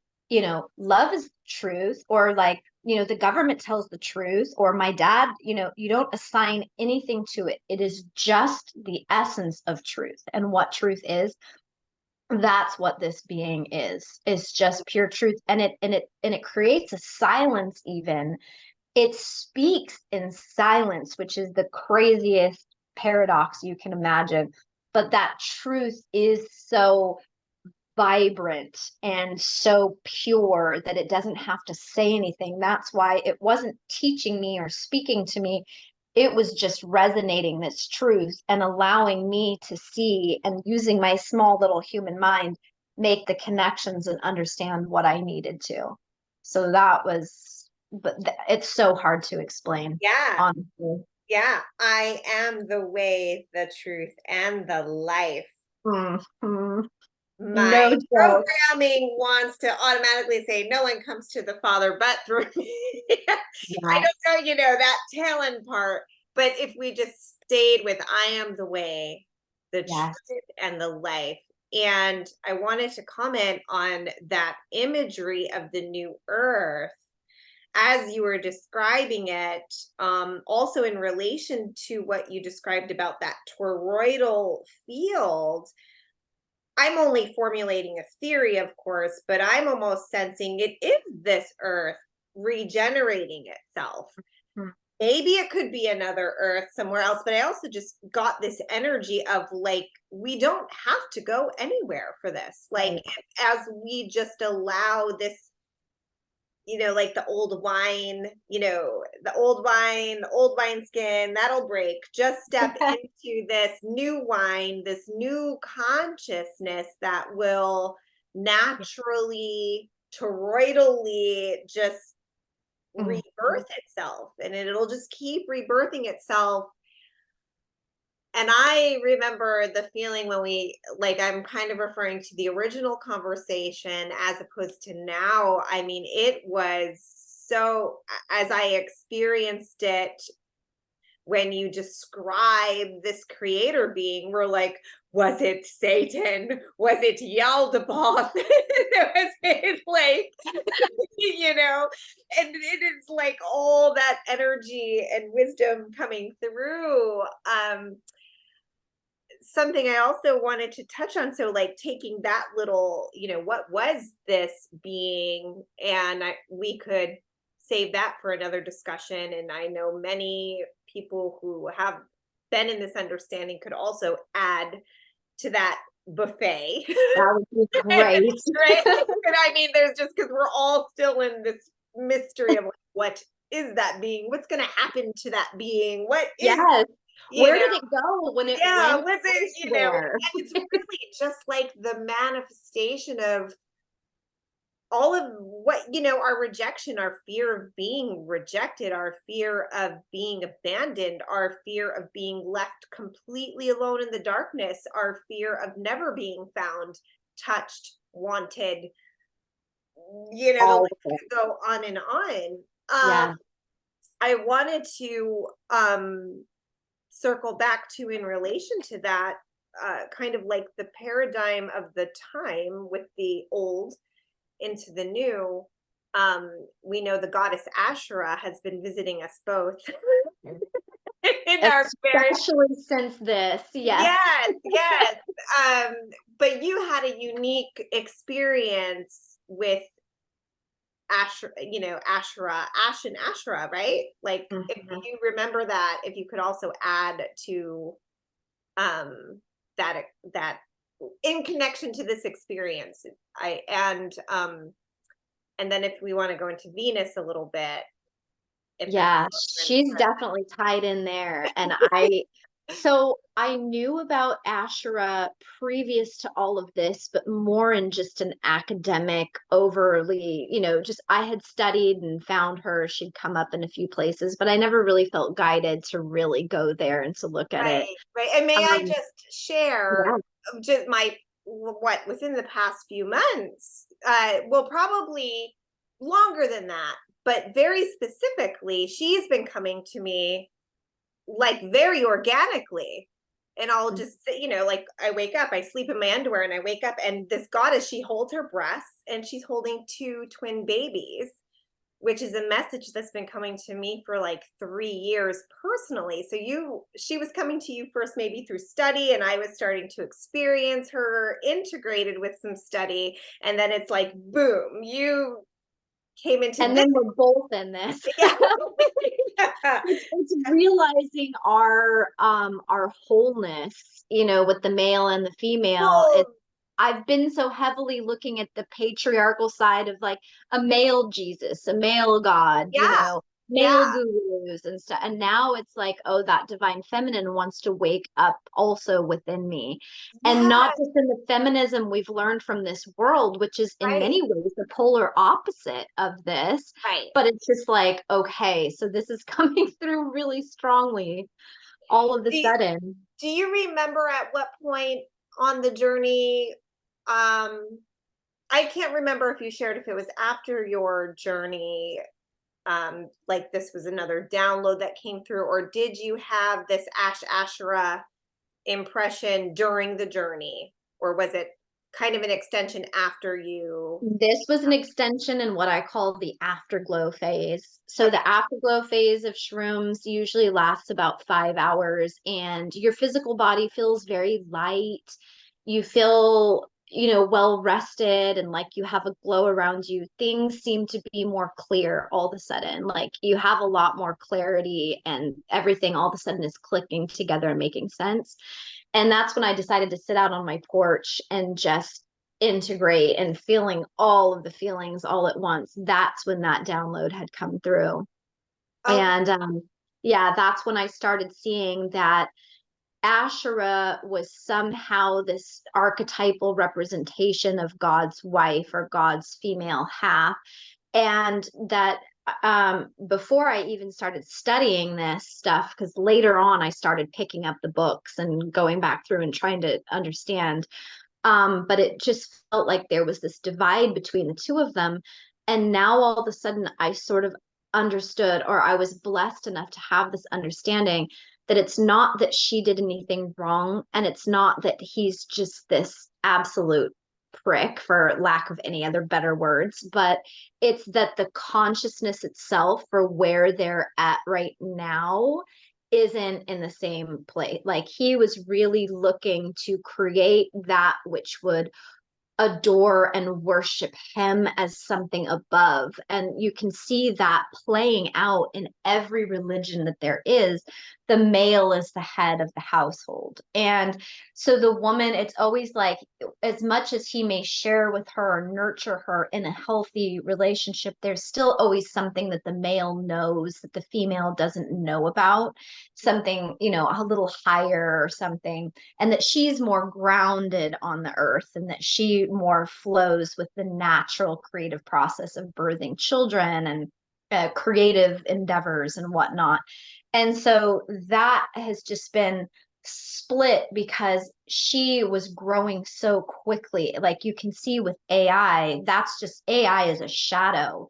love is truth, or like, the government tells the truth, or my dad, you don't assign anything to it. It is just the essence of truth. And what truth is, that's what this being is. It's just pure truth. And it creates a silence even. It speaks in silence, which is the craziest paradox you can imagine. But that truth is so vibrant and so pure that it doesn't have to say anything. That's why it wasn't teaching me or speaking to me. It was just resonating this truth and allowing me to see, and using my small little human mind, make the connections and understand what I needed to. So that was, but it's so hard to explain, yeah. honestly. Yeah, I am the way, the truth, and the life. Mhm. My No joke. programming wants to automatically say no one comes to the Father but through me. I Yes. don't know, that tail end part. But if we just stayed with I am the way, the Yes. truth, and the life. And I wanted to comment on that imagery of the new earth as you were describing it, also in relation to what you described about that toroidal field. I'm only formulating a theory, of course, but I'm almost sensing it is this earth regenerating itself. Mhm. Maybe it could be another earth somewhere else, but I also just got this energy of like, we don't have to go anywhere for this. Like, Right. as we just allow this, like the old wine, the old wine skin, that'll break. Just step into this new wine, this new consciousness that will naturally, toroidally just Mhm. rebirth itself. And it'll just keep rebirthing itself. And I remember the feeling when I'm kind of referring to the original conversation as opposed to now. I mean, it was so, as I experienced it, when you describe this creator being, we're like, was it Satan? Was it Yaldabaoth? Was it like, and it is like all that energy and wisdom coming through. Something I also wanted to touch on. So, like, taking that little, what was this being? And we could save that for another discussion. And I know many people who have been in this understanding could also add to that buffet. That would be great. Right? And I mean, there's just because we're all still in this mystery of like, what is that being? What's going to happen to that being? What is, Yes. you Where know, did it go when it yeah, went was it, elsewhere? and it's really just like the manifestation of all of what, our rejection, our fear of being rejected, our fear of being abandoned, our fear of being left completely alone in the darkness, our fear of never being found, touched, wanted, the All list of it. could go on and on. Yeah. I wanted to circle back to in relation to that, kind of like the paradigm of the time with the old into the new. We know the goddess Asherah has been visiting us both in our very, Especially since this, yes. yes, yes. But you had a unique experience with Asherah, Asherah, Ash and Asherah, right? Like, if Mhm. you remember that, if you could also add to that in connection to this experience, and then if we want to go into Venus a little bit, if that's Yeah, what we're she's definitely tied in there. And I knew about Asherah previous to all of this, but more in just an academic, overly, just I had studied and found her. She'd come up in a few places, but I never really felt guided to really go there and to look at it. right, right. And may I Um, just share yeah. just my what within the past few months, well, probably longer than that, but very specifically, she's been coming to me like very organically. And I'll just say, like I wake up, I sleep in my underwear and I wake up and this goddess, she holds her breasts and she's holding two twin babies, which is a message that's been coming to me for like 3 years personally. So she was coming to you first, maybe through study, and I was starting to experience her integrated with some study. And then it's like, boom, you came into And this. then we're both in this. Yeah. It's realizing our wholeness, with the male and the female. Well, I've been so heavily looking at the patriarchal side of like a male Jesus, a male God, yeah, male yeah, gurus and stuff. And now it's like, oh, that divine feminine wants to wake up also within me. And yeah, not just in the feminism we've learned from this world, which is in right, many ways the polar opposite of this. right. But it's just like, okay, so this is coming through really strongly all of a Do, sudden. do you remember at what point on the journey, I can't remember if you shared if it was after your journey, like this was another download that came through, or did you have this Asherah impression during the journey, or was it kind of an extension after you? This was an extension in what I call the afterglow phase. So Okay. the afterglow phase of shrooms usually lasts about 5 hours, and your physical body feels very light. You feel, well rested, and like you have a glow around you. Things seem to be more clear all of a sudden. Like you have a lot more clarity, and everything all of a sudden is clicking together and making sense. And that's when I decided to sit out on my porch and just integrate and feeling all of the feelings all at once. That's when that download had come through. Okay. And yeah, that's when I started seeing that Asherah was somehow this archetypal representation of God's wife or God's female half. And that before I even started studying this stuff, because later on I started picking up the books and going back through and trying to understand, but it just felt like there was this divide between the two of them. And now all of a sudden I sort of understood, or I was blessed enough to have this understanding that it's not that she did anything wrong, and it's not that he's just this absolute prick, for lack of any other better words, but it's that the consciousness itself for where they're at right now isn't in the same place. Like he was really looking to create that which would adore and worship him as something above. And you can see that playing out in every religion that there is. The male is the head of the household. And so the woman, it's always like, as much as he may share with her or nurture her in a healthy relationship, there's still always something that the male knows that the female doesn't know about, something, a little higher or something, and that she's more grounded on the earth, and that she more flows with the natural creative process of birthing children and creative endeavors and whatnot. And so that has just been split because she was growing so quickly. Like you can see with AI, that's just AI is a shadow.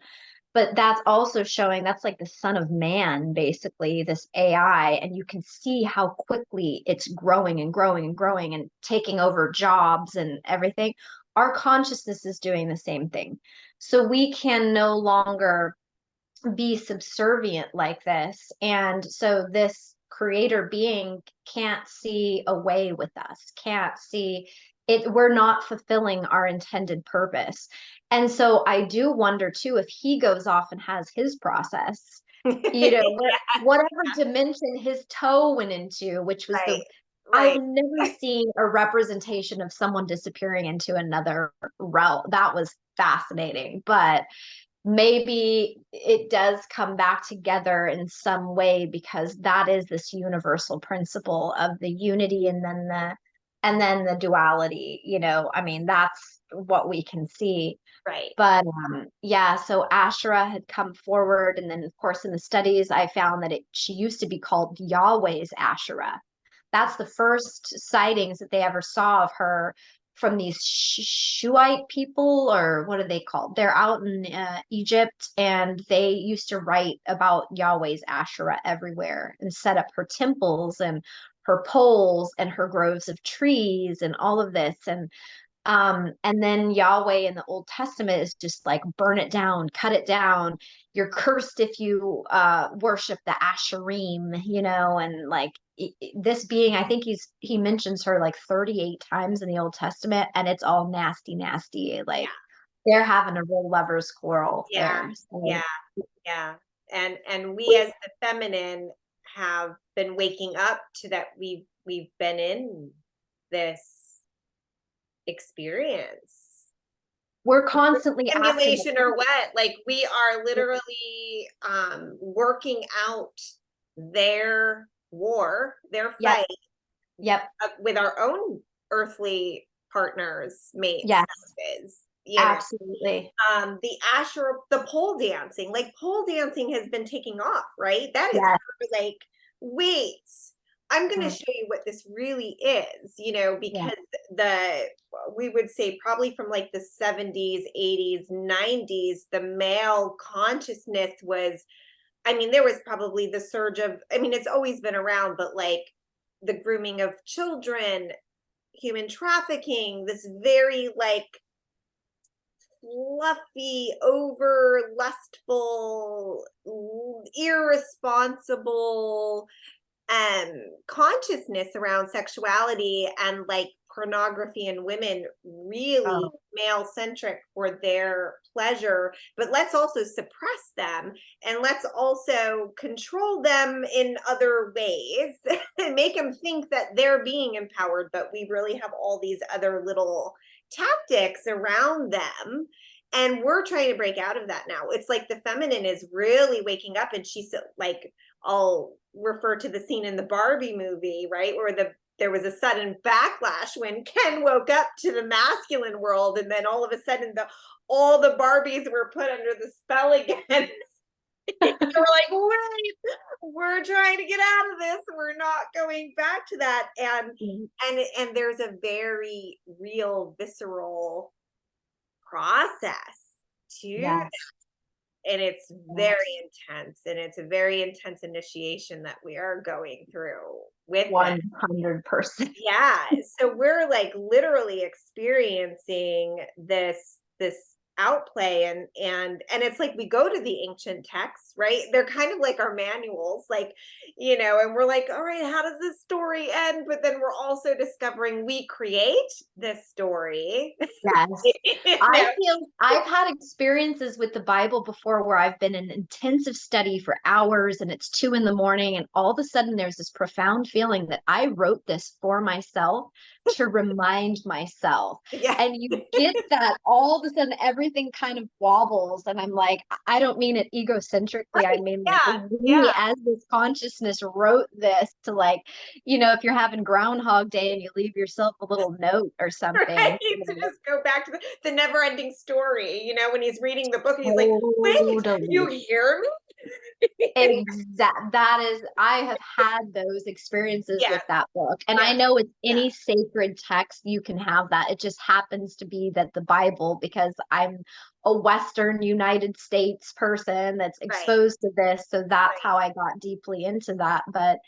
but that's also showing that's like the son of man, basically, this AI. And you can see how quickly it's growing and growing and growing and taking over jobs and everything. Our consciousness is doing the same thing. So we can no longer be subservient like this. And so this creator being can't see a way with us, can't see it. We're not fulfilling our intended purpose. And so I do wonder too, if he goes off and has his process, Yeah, whatever dimension his toe went into, which was right, I've right. never seen a representation of someone disappearing into another realm. That was fascinating. But maybe it does come back together in some way, because that is this universal principle of the unity and then the duality. I mean, that's what we can see. Right. But yeah, so Asherah had come forward, and then of course in the studies I found that she used to be called Yahweh's Asherah. That's the first sightings that they ever saw of her, from these Shuite people, or what are they called? They're out in Egypt, and they used to write about Yahweh's Asherah everywhere and set up her temples and her poles and her groves of trees and all of this. And then Yahweh in the Old Testament is just like, burn it down, cut it down. You're cursed if you worship the Asherim, and like this being, I think he mentions her like 38 times in the Old Testament, and it's all nasty, nasty. Like they're having a real lovers quarrel Yeah, there. yeah, So yeah. And we as the feminine have been waking up to that. We've been in this experience, we're constantly asking. simulation or what, like we are literally working out their war, their Yep, fight yep, with our own earthly partners, mates, yes, husbands, absolutely. the Asher, the pole dancing, like pole dancing has been taking off, right? That is Yes. like, wait, I'm going to Mm, show you what this really is, yeah. because we would say probably from like the 70s, 80s, 90s, the male consciousness was, I mean, there was probably the surge of, I mean, it's always been around, but like the grooming of children, human trafficking, this very like fluffy, over lustful, irresponsible consciousness around sexuality, and like pornography and women really Oh, male centric for their pleasure. But let's also suppress them, and let's also control them in other ways and make them think that they're being empowered, but we really have all these other little tactics around them. And we're trying to break out of that now. It's like the feminine is really waking up, and she's like, I'll refer to the scene in the Barbie movie, right, where there was a sudden backlash when Ken woke up to the masculine world, and then all of a sudden all the Barbies were put under the spell again. They were like, wait, we're trying to get out of this. We're not going back to that. And mm, and there's a very real visceral process to, yes, and it's very yes. intense, and it's a very intense initiation that we are going through with it. 100%. Yeah, so we're like literally experiencing this outplay, and it's like we go to the ancient texts, right? They're kind of like our manuals, like, and we're like, all right, how does this story end? But then we're also discovering we create this story. Yes. You I know? feel I've had experiences with the Bible before where I've been in intensive study for hours, and it's 2 in the morning, and all of a sudden there's this profound feeling that I wrote this for myself to remind myself. Yeah. And you get that all of a sudden everything kind of wobbles. And I'm like, I don't mean it egocentrically. I Right. mean like Yeah. we Yeah. as this consciousness wrote this to, like, if you're having Groundhog Day and you leave yourself a little note or Right. something. To just go back to the never ending story, when he's reading the book and he's like, wait, you Totally. hear me? I have had those experiences with Yes, that book. And I yes, know with yes, any sacred text, you can have that. It just happens to be that the Bible, because I'm a Western United States person that's right, exposed to this. So that's right. how I got deeply into that. But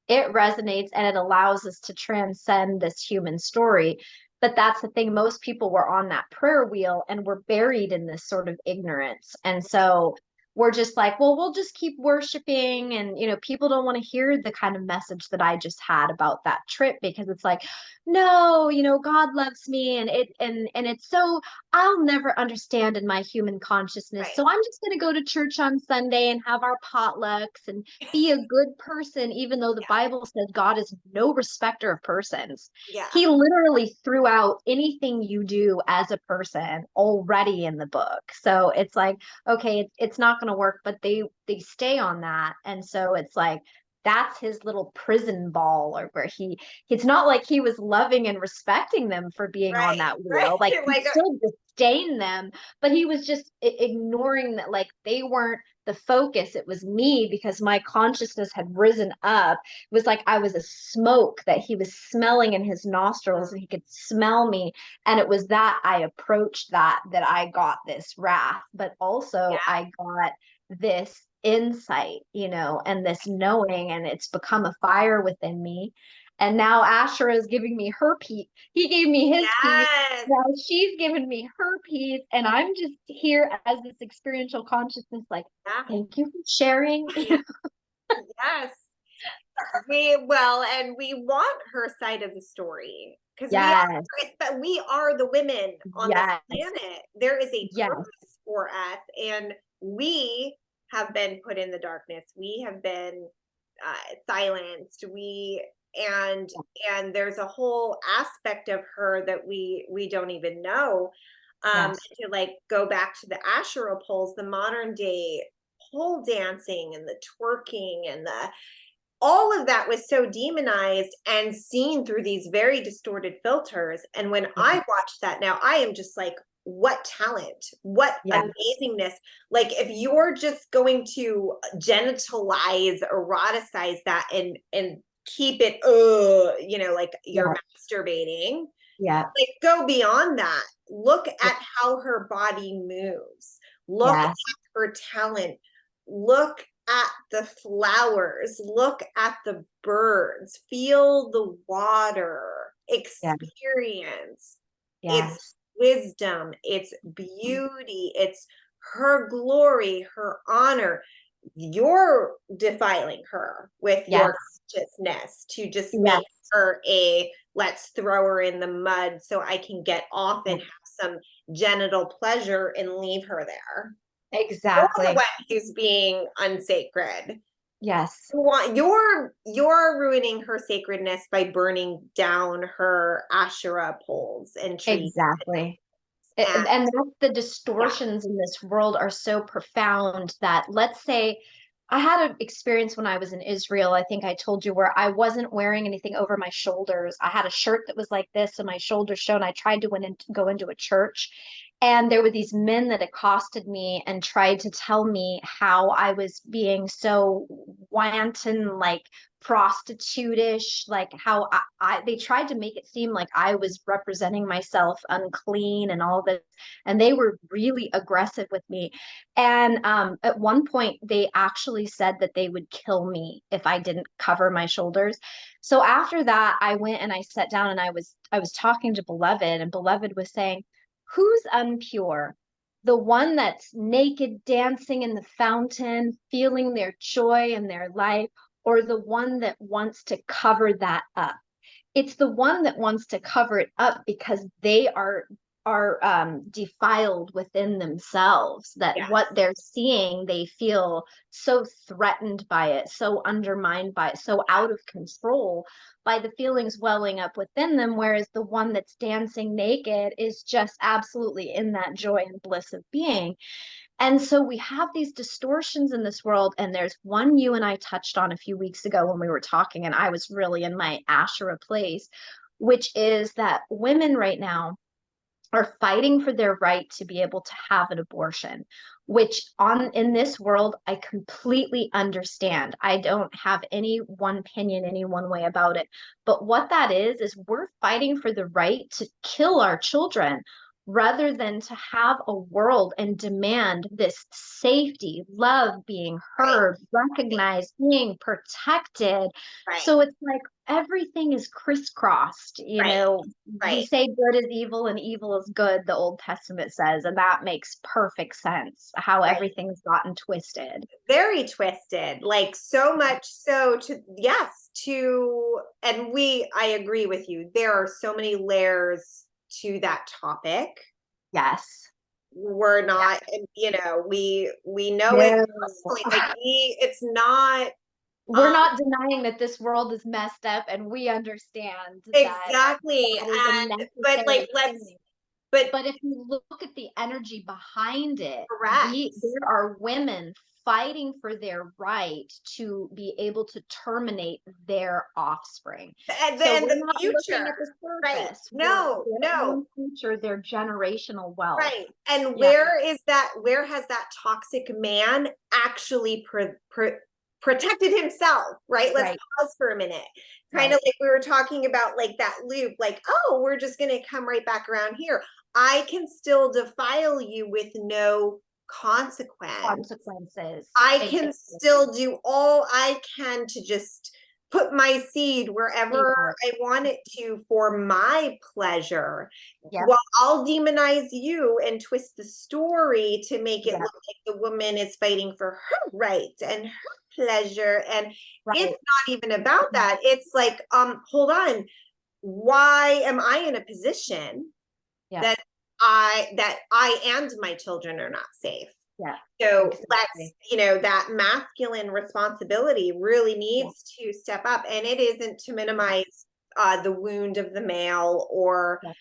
it resonates and it allows us to transcend this human story. But that's the thing, most people were on that prayer wheel and were buried in this sort of ignorance. And so we're just like, well, we'll just keep worshiping. And, people don't want to hear the kind of message that I just had about that trip, because it's like, no, God loves me. And it's so, I'll never understand in my human consciousness. Right. So I'm just going to go to church on Sunday and have our potlucks and be a good person, even though the Yeah. Bible says God is no respecter of persons. Yeah. He literally threw out anything you do as a person already in the book. So it's like, okay, it's not going to work, but they stay on that. And so it's like, that's his little prison ball, or where it's not like he was loving and respecting them for being on Right. that Right. wheel. Like, he Like, still disdained them, but he was just ignoring that, like, they weren't the focus. It was me, because my consciousness had risen up. It was like I was a smoke that he was smelling in his nostrils, and he could smell me. And it was that I approached that I got this wrath, but also yeah. I got this insight, and this knowing, and it's become a fire within me. And now Asherah is giving me her peace. He gave me his peace. Yes. Now she's given me her peace, and I'm just here as this experiential consciousness, like, Yeah. thank you for sharing. Yes. And we want her side of the story, because Yes, we are the women on this yes, planet. There is a yes, purpose for us, and we have been put in the darkness. We have been silenced. And and there's a whole aspect of her that we don't even know. yes, To like go back to the Asherah poles, the modern day pole dancing and the twerking and the all of that was so demonized and seen through these very distorted filters. And when I watch that now, I am just like, what talent, what yes, amazingness. Like, if you're just going to genitalize, eroticize that and keep it, like you're yes, masturbating, yes, like, go beyond that. Look at how her body moves. Look at yes, her talent. Look at the flowers. Look at the birds. Feel the water. yes, Experience its yes, wisdom, its beauty, its her glory, her honor. You're defiling her with your yes, consciousness to just make yes, her a let's throw her in the mud so I can get off and yes, have some genital pleasure and leave her there. You're the exactly. one who's being unsacred. Yes, You're ruining her sacredness by burning down her Asherah poles and trees. exactly. And And that's the yeah, distortions in this world are so profound that, let's say, I had an experience when I was in Israel. I think I told you, where I wasn't wearing anything over my shoulders. I had a shirt that was like this, and my shoulders showed. I tried to go into a church, and there were these men that accosted me and tried to tell me how I was being so wanton, like prostitutish, like how they tried to make it seem like I was representing myself unclean and all this. And they were really aggressive with me. And at one point, they actually said that they would kill me if I didn't cover my shoulders. So after that, I went and I sat down, and I was talking to Beloved, and Beloved was saying, who's unpure? The one that's naked, dancing in the fountain, feeling their joy and their life, or the one that wants to cover that up? It's the one that wants to cover it up, because they are defiled within themselves, that yeah, what they're seeing, they feel so threatened by it, so undermined by it, so out of control by the feelings welling up within them, whereas the one that's dancing naked is just absolutely in that joy and bliss of being. And so we have these distortions in this world. And there's one you and I touched on a few weeks ago when we were talking, and I was really in my Asherah place, which is that women right now, are fighting for their right to be able to have an abortion, which in this world I completely understand. I don't have any one opinion any one way about it. But what that is we're fighting for the right to kill our children rather than to have a world and demand this safety, love, being Right. heard, recognized, being protected. Right. So it's like everything is crisscrossed, Right. we Right. say good is evil and evil is good, the Old Testament says, and that makes perfect sense how Right. everything's gotten twisted. Very twisted, like so much so to, yes, to, and I agree with you. There are so many layers to that topic. Yes. We're not, we know it No. personally. Like it's not We're not denying that this world is messed up and we understand that exactly. that is a And but like necessary let's thing. but But if you look at the energy behind it, correct. there are women fighting for their right to be able to terminate their offspring. And So then we're the not looking future, at the right? surface. We're No, their no. own future, their generational wealth. Right. And Yeah, where has that toxic man actually protected himself? Right. Let's right, pause for a minute. Kind right, of like we were talking about, like that loop, like, oh, we're just going to come right back around here. I can still defile you with no consequence. consequences. I can Exactly. still do all I can to just put my seed wherever Fever. I want it to for my pleasure. Yep, While I'll demonize you and twist the story to make it yep, look like the woman is fighting for her rights and her pleasure. And it's right. not even about that. It's like, hold on. Why am I in a position Yep, that I and my children are not safe? yep, So let's, exactly. that masculine responsibility really Yep, needs to step up. And it isn't to minimize the wound of the male, or, yep,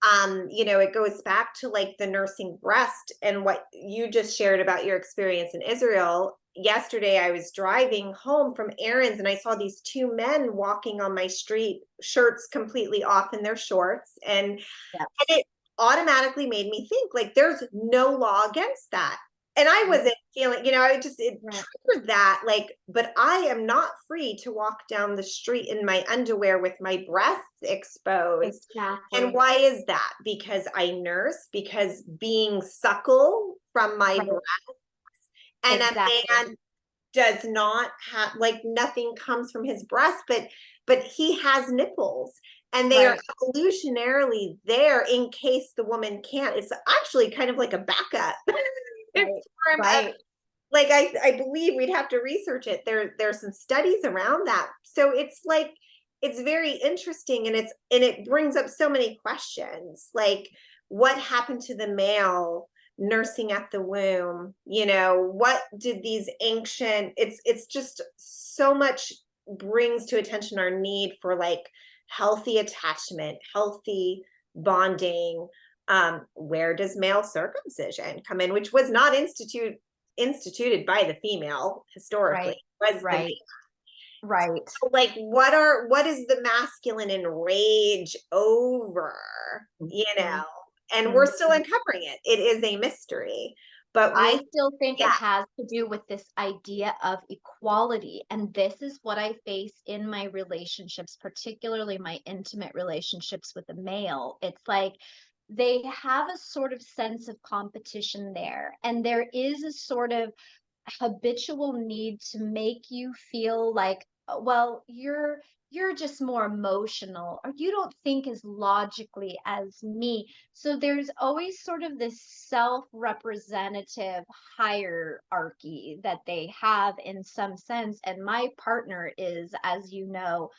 it goes back to like the nursing breast and what you just shared about your experience in Israel. Yesterday, I was driving home from errands and I saw these two men walking on my street, shirts completely off in their shorts. yep. And it automatically made me think, like, there's no law against that. And I Right, wasn't feeling, it right. triggered that, like, but I am not free to walk down the street in my underwear with my breasts exposed. And Exactly. why is that? Because I nurse, because being suckle from my Right, breast, and a exactly. man does not have, like, nothing comes from his breast, but he has nipples and they are Right, evolutionarily there in case the woman can't. It's actually kind of like a backup in right, form of, right, like, I believe we'd have to research it. There's some studies around that. So it's like, it's very interesting, and it brings up so many questions, like what happened to the male nursing at the womb? What did these ancient, it's just so much brings to attention our need for like healthy attachment, healthy bonding. Where does male circumcision come in, which was not instituted by the female historically, right, was the right, right. like, what is the masculine enrage over, Mhm, and we're still mhm. uncovering it. It is a mystery, but I still think it yeah, has to do with this idea of equality. And this is what I face in my relationships, particularly my intimate relationships with a male. It's like they have a sort of sense of competition there. And there is a sort of habitual need to make you feel like, well, you're just more emotional, or you don't think as logically as me. So there's always sort of this self-representative hierarchy that they have in some sense. And my partner is, as you know,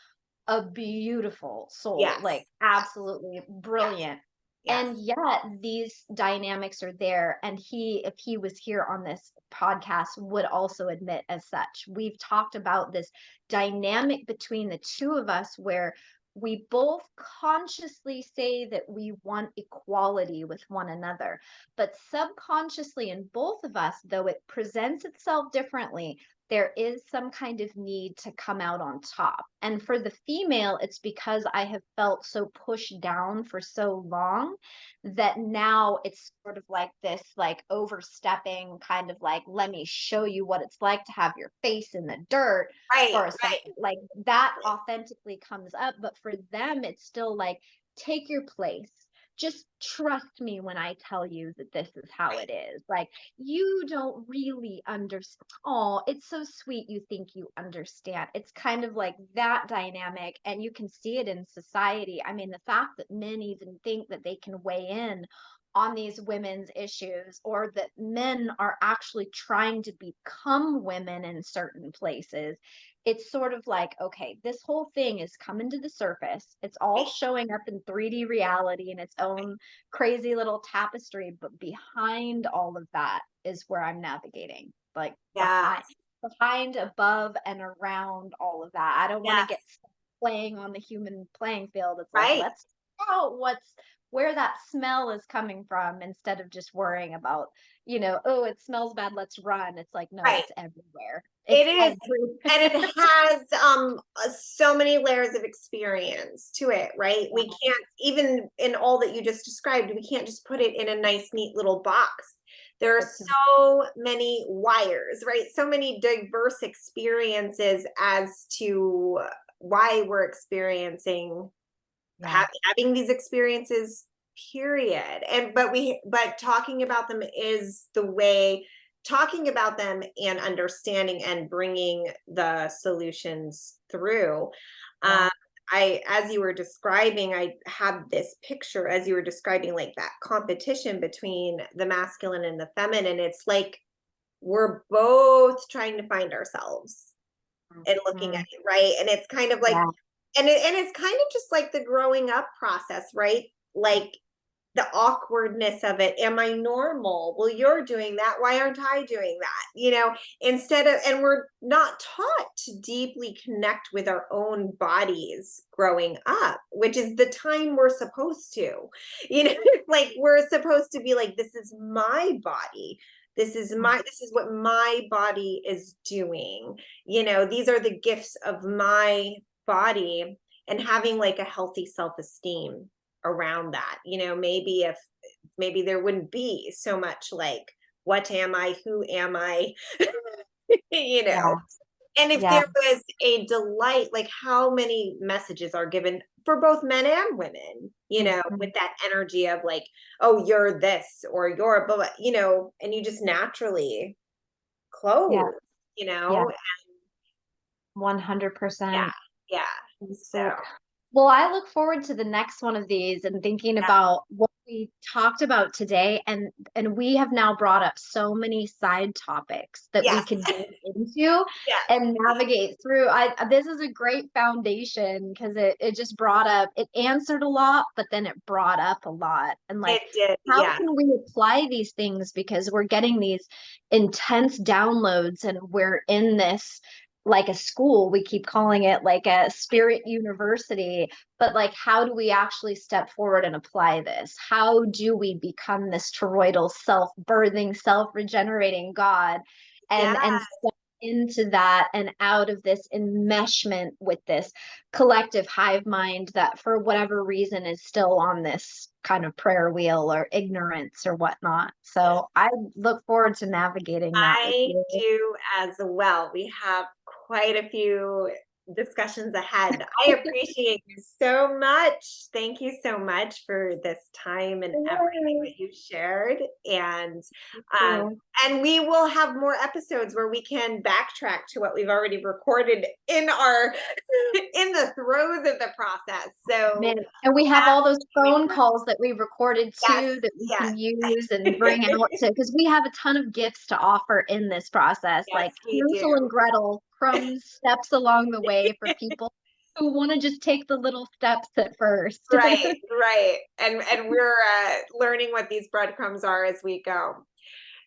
a beautiful soul, yes, like absolutely yes, brilliant. yes, And yet these dynamics are there. And if he was here on this podcast, would also admit as such. We've talked about this dynamic between the two of us where we both consciously say that we want equality with one another, but subconsciously in both of us, though it presents itself differently, there is some kind of need to come out on top. And for the female, it's because I have felt so pushed down for so long that now it's sort of like this, like overstepping kind of like, let me show you what it's like to have your face in the dirt Right, for a second. right. Like that authentically comes up. But for them, it's still like, take your place. Just trust me when I tell you that this is how it is. Like, you don't really understand. Oh, it's so sweet you think you understand. It's kind of like that dynamic, and you can see it in society. I mean, the fact that men even think that they can weigh in on these women's issues, or that men are actually trying to become women in certain places, it's sort of like, okay, this whole thing is coming to the surface. It's all showing up in 3D reality in its own crazy little tapestry, but behind all of that is where I'm navigating. Like Yeah. behind, above, and around all of that. I don't want to Yes. get stuck playing on the human playing field. It's like, Right. let's out where that smell is coming from, instead of just worrying about, oh, it smells bad, let's run. It's like, no, Right. it's everywhere. It It's is, everywhere. and it has so many layers of experience to it, right? We can't, even in all that you just described, we can't just put it in a nice, neat little box. There are so many wires, right? So many diverse experiences as to why we're experiencing having these experiences, period. And but talking about them is the way, talking about them and understanding and bringing the solutions through. As you were describing, I had this picture as you were describing, like that competition between the masculine and the feminine. It's like we're both trying to find ourselves and looking at it, right? And it's kind of like, and it's kind of just like the growing up process, right? Like the awkwardness of it. Am I normal? Well, you're doing that. Why aren't I doing that? Instead of, and we're not taught to deeply connect with our own bodies growing up, which is the time we're supposed to, like we're supposed to be like, this is my body. This is what my body is doing. These are the gifts of my body, and having like a healthy self-esteem around that. Maybe there wouldn't be so much like, what am I, who am I? And if there was a delight, like how many messages are given for both men and women, with that energy of like, oh, you're this or you're blah, and you just naturally close, 100%. yeah. So Well, I look forward to the next one of these and thinking about what we talked about today. And we have now brought up so many side topics that we can dig into and navigate through. This is a great foundation, because it just brought up, it answered a lot, but then it brought up a lot. And like, it did, how can we apply these things? Because we're getting these intense downloads, and we're in this, like a school, we keep calling it like a spirit university, but like, how do we actually step forward and apply this? How do we become this toroidal self-birthing, self-regenerating God, and step into that and out of this enmeshment with this collective hive mind that for whatever reason is still on this kind of prayer wheel or ignorance or whatnot. So I look forward to navigating that with I you. do as well. We have quite a few discussions ahead. I appreciate you so much. Thank you so much for this time and everything that you shared. And we will have more episodes where we can backtrack to what we've already recorded in the throes of the process. So and we have all those phone calls that we recorded too, that we can use and bring out to, because we have a ton of gifts to offer in this process, like Hansel and Gretel, steps along the way for people who want to just take the little steps at first. Right. And we're learning what these breadcrumbs are as we go.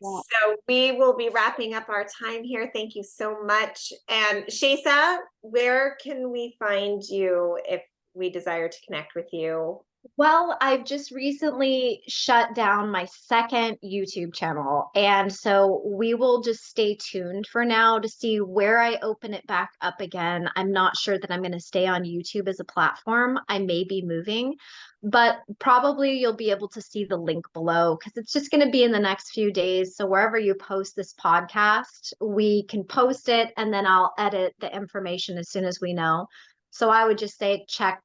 So we will be wrapping up our time here. Thank you so much. And Sheasa, where can we find you if we desire to connect with you? Well, I've just recently shut down my second YouTube channel. And so we will just stay tuned for now to see where I open it back up again. I'm not sure that I'm going to stay on YouTube as a platform. I may be moving, but probably you'll be able to see the link below because it's just going to be in the next few days. So wherever you post this podcast, we can post it and then I'll edit the information as soon as we know. So I would just say check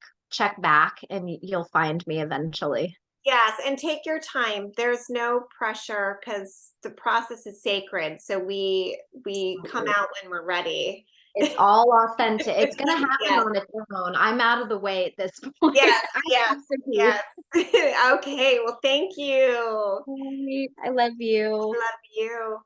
back and you'll find me eventually. Yes, and take your time. There's no pressure because the process is sacred. So we come out when we're ready. It's all authentic. It's going to happen Yes, on its own. I'm out of the way at this point. yes, I yes, have to be. yes. Okay, well, thank you. I love I you. love you.